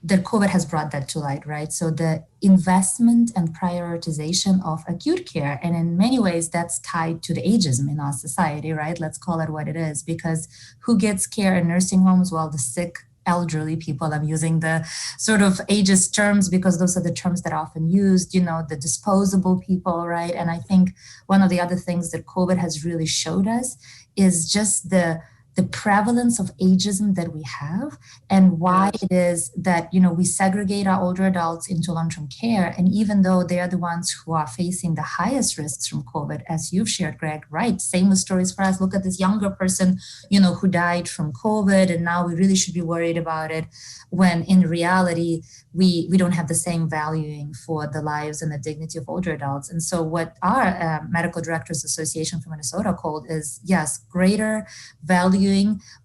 that COVID has brought that to light, right? So the investment and prioritization of acute care, and in many ways that's tied to the ageism in our society, right? Let's call it what it is, because who gets care in nursing homes? Well, the sick elderly people. I'm using the sort of ageist terms because those are the terms that are often used, the disposable people, right? And I think one of the other things that COVID has really showed us is just the prevalence of ageism that we have, and why it is that, we segregate our older adults into long-term care. And even though they are the ones who are facing the highest risks from COVID, as you've shared, Greg, right? Same with stories for us. Look at this younger person, who died from COVID, and now we really should be worried about it, when in reality, we don't have the same valuing for the lives and the dignity of older adults. And so what our Medical Directors Association for Minnesota called is, yes, greater valuing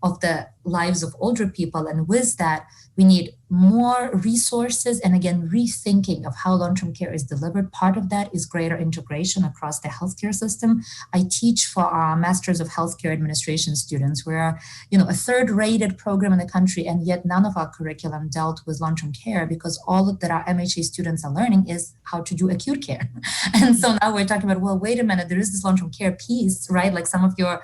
of the lives of older people. And with that, we need more resources, and again, rethinking of how long-term care is delivered. Part of that is greater integration across the healthcare system. I teach for our Masters of Healthcare Administration students. We're, a third-rated program in the country, and yet none of our curriculum dealt with long-term care, because all that our MHA students are learning is how to do acute care. And so now we're talking about, well, wait a minute, there is this long-term care piece, right? Like some of your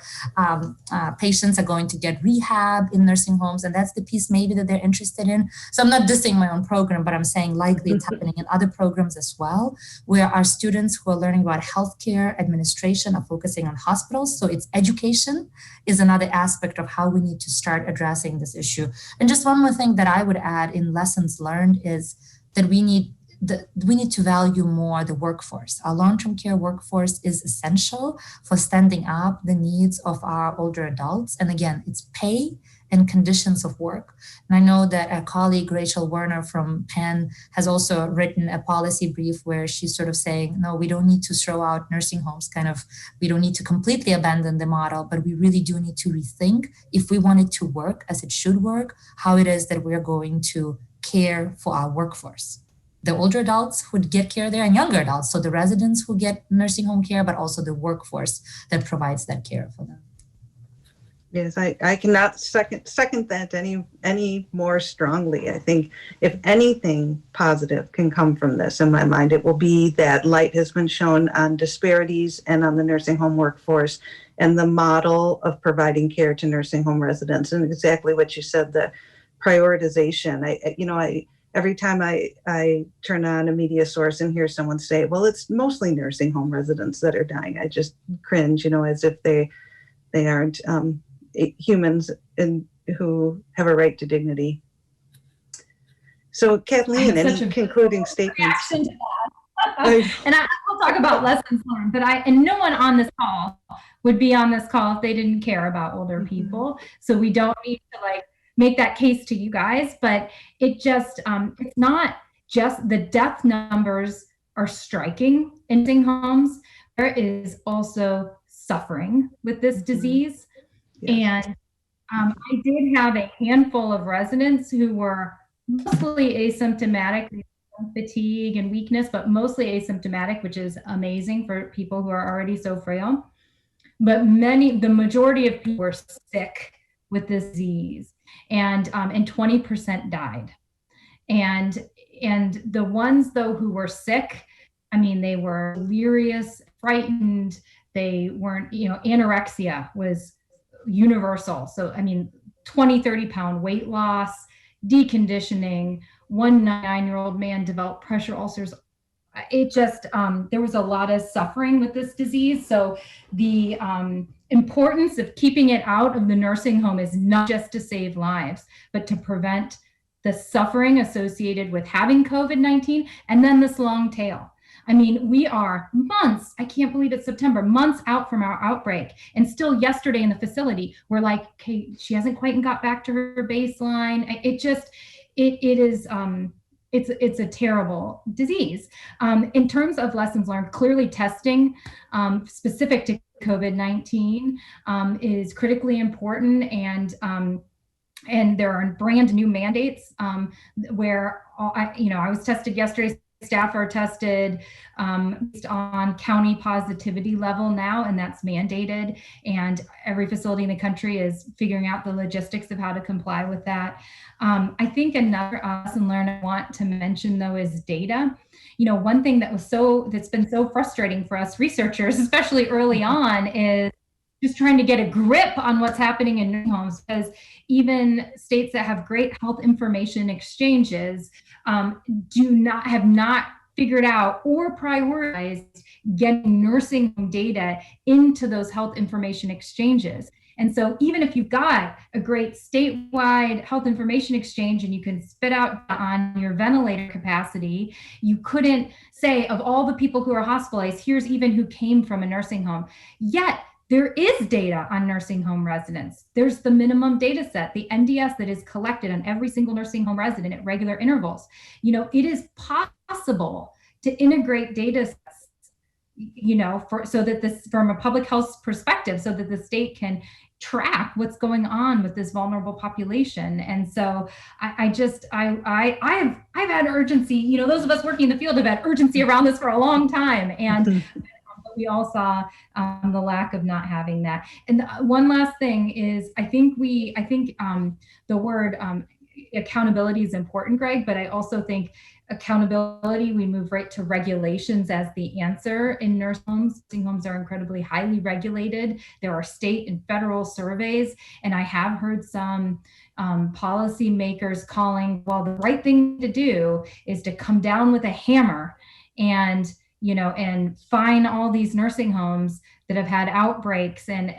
patients are going to get rehab in nursing homes, and that's the piece maybe that they're interested in. So I'm not dissing my own program, but I'm saying likely it's happening in other programs as well, where our students who are learning about healthcare administration are focusing on hospitals. So it's education is another aspect of how we need to start addressing this issue. And just one more thing that I would add in lessons learned is that we need to value more the workforce. Our long-term care workforce is essential for standing up the needs of our older adults. And again, it's pay and conditions of work. And I know that a colleague, Rachel Werner from Penn, has also written a policy brief where she's sort of saying, no, we don't need to throw out nursing homes, we don't need to completely abandon the model, but we really do need to rethink, if we want it to work as it should work, how it is that we're going to care for our workforce. The older adults who get care there, and younger adults, so the residents who get nursing home care, but also the workforce that provides that care for them. Yes, I cannot second that any more strongly. I think if anything positive can come from this, in my mind, it will be that light has been shown on disparities and on the nursing home workforce and the model of providing care to nursing home residents. And exactly what you said, the prioritization. Every time I turn on a media source and hear someone say, well, it's mostly nursing home residents that are dying, I just cringe, as if they aren't humans and who have a right to dignity. So Kathleen, I have any such a concluding statements? reaction to that. And I will talk about lessons learned, and no one on this call would be on this call if they didn't care about older people. So we don't need to make that case to you guys, but it just, it's not just the death numbers are striking in nursing homes. There is also suffering with this disease. Yes. And I did have a handful of residents who were mostly asymptomatic, fatigue and weakness, but mostly asymptomatic, which is amazing for people who are already so frail. But the majority of people were sick with this disease, and 20% died. And the ones though who were sick, I mean, they were delirious, frightened. They weren't, anorexia was universal. So, 20, 30 pound weight loss, deconditioning. One 9-year-old man developed pressure ulcers. It just, there was a lot of suffering with this disease. So the importance of keeping it out of the nursing home is not just to save lives, but to prevent the suffering associated with having COVID-19 and then this long tail. We are months, I can't believe it's September, months out from our outbreak. And still yesterday in the facility, we're like, okay, she hasn't quite got back to her baseline. It just, it is, it's a terrible disease. In terms of lessons learned, clearly testing specific to COVID-19 is critically important. And there are brand new mandates where, I was tested yesterday. Staff are tested based on county positivity level now, and that's mandated. And every facility in the country is figuring out the logistics of how to comply with that. I think another lesson learned I want to mention though is data. One thing that's been so frustrating for us researchers, especially early on, is just trying to get a grip on what's happening in nursing homes, because even states that have great health information exchanges have not figured out or prioritized getting nursing home data into those health information exchanges. And so even if you've got a great statewide health information exchange and you can spit out on your ventilator capacity, you couldn't say of all the people who are hospitalized, here's even who came from a nursing home. Yet there is data on nursing home residents. There's the minimum data set, the NDS that is collected on every single nursing home resident at regular intervals. It is possible to integrate data sets, so that this, from a public health perspective, so that the state can track what's going on with this vulnerable population. And so I've had urgency, those of us working in the field have had urgency around this for a long time. And we all saw the lack of not having that. And one last thing is, I think the word accountability is important, Greg, but I also think accountability, we move right to regulations as the answer in nursing homes. Nursing homes are incredibly highly regulated. There are state and federal surveys, and I have heard some policymakers calling, well, the right thing to do is to come down with a hammer and fine all these nursing homes that have had outbreaks and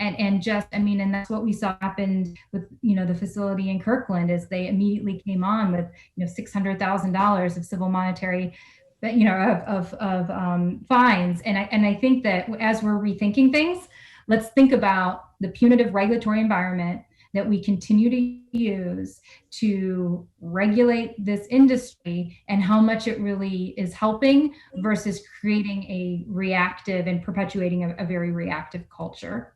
that's what we saw happened with, the facility in Kirkland, as they immediately came on with, $600,000 of civil monetary, of fines. And I think that as we're rethinking things, let's think about the punitive regulatory environment that we continue to use to regulate this industry and how much it really is helping versus creating a reactive and perpetuating a very reactive culture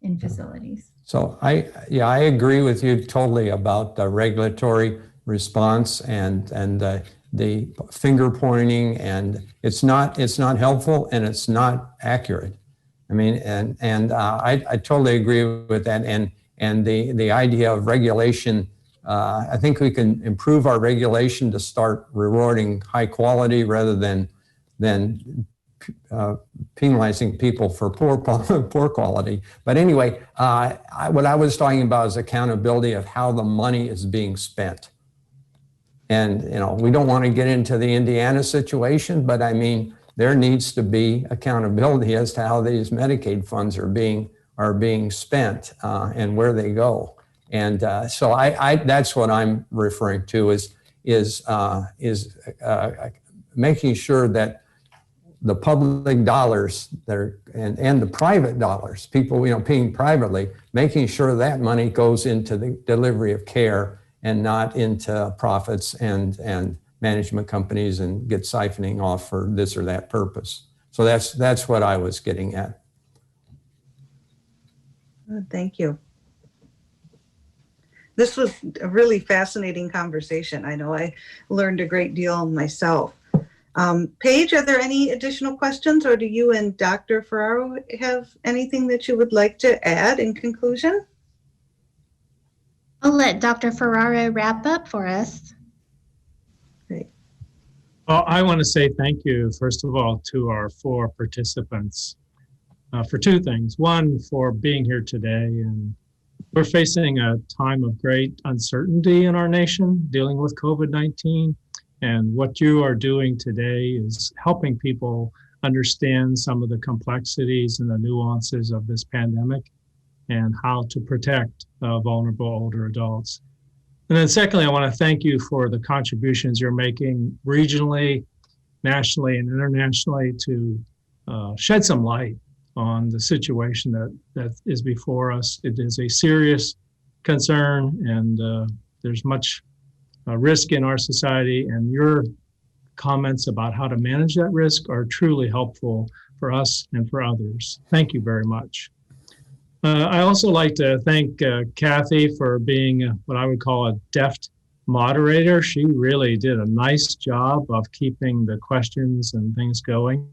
in facilities. So I agree with you totally about the regulatory response and the finger pointing, and it's not helpful and it's not accurate. I totally agree with that. And the idea of regulation, I think we can improve our regulation to start rewarding high quality rather than penalizing people for poor quality. But anyway, what I was talking about is accountability of how the money is being spent. And we don't want to get into the Indiana situation, but I mean, there needs to be accountability as to how these Medicaid funds are being spent and where they go. And so that's what I'm referring to is making sure that the public dollars and the private dollars, people paying privately, making sure that money goes into the delivery of care and not into profits and management companies and get siphoning off for this or that purpose. So that's what I was getting at. Thank you. This was a really fascinating conversation. I know I learned a great deal myself. Paige, are there any additional questions, or do you and Dr. Ferraro have anything that you would like to add in conclusion? I'll let Dr. Ferraro wrap up for us. Great. Well, I want to say thank you, first of all, to our 4 participants for 2 things. One, for being here today. And we're facing a time of great uncertainty in our nation, dealing with COVID-19. And what you are doing today is helping people understand some of the complexities and the nuances of this pandemic and how to protect vulnerable older adults. And then secondly, I want to thank you for the contributions you're making regionally, nationally, and internationally to shed some light on the situation that is before us. It is a serious concern, and there's much risk in our society, and your comments about how to manage that risk are truly helpful for us and for others. Thank you very much. I also like to thank Kathy for being what I would call a deft moderator. She really did a nice job of keeping the questions and things going.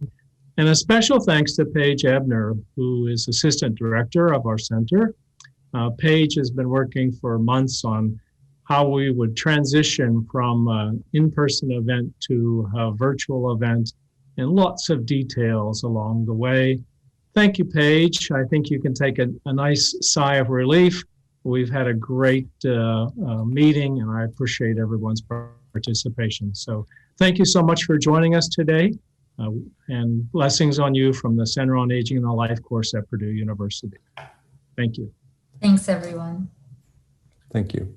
And a special thanks to Paige Ebner, who is Assistant Director of our center. Paige has been working for months on how we would transition from an in-person event to a virtual event, and lots of details along the way. Thank you, Paige. I think you can take a nice sigh of relief. We've had a great meeting, and I appreciate everyone's participation. So thank you so much for joining us today, and blessings on you from the Center on Aging and the Life course at Purdue University. Thank you. Thanks, everyone. Thank you.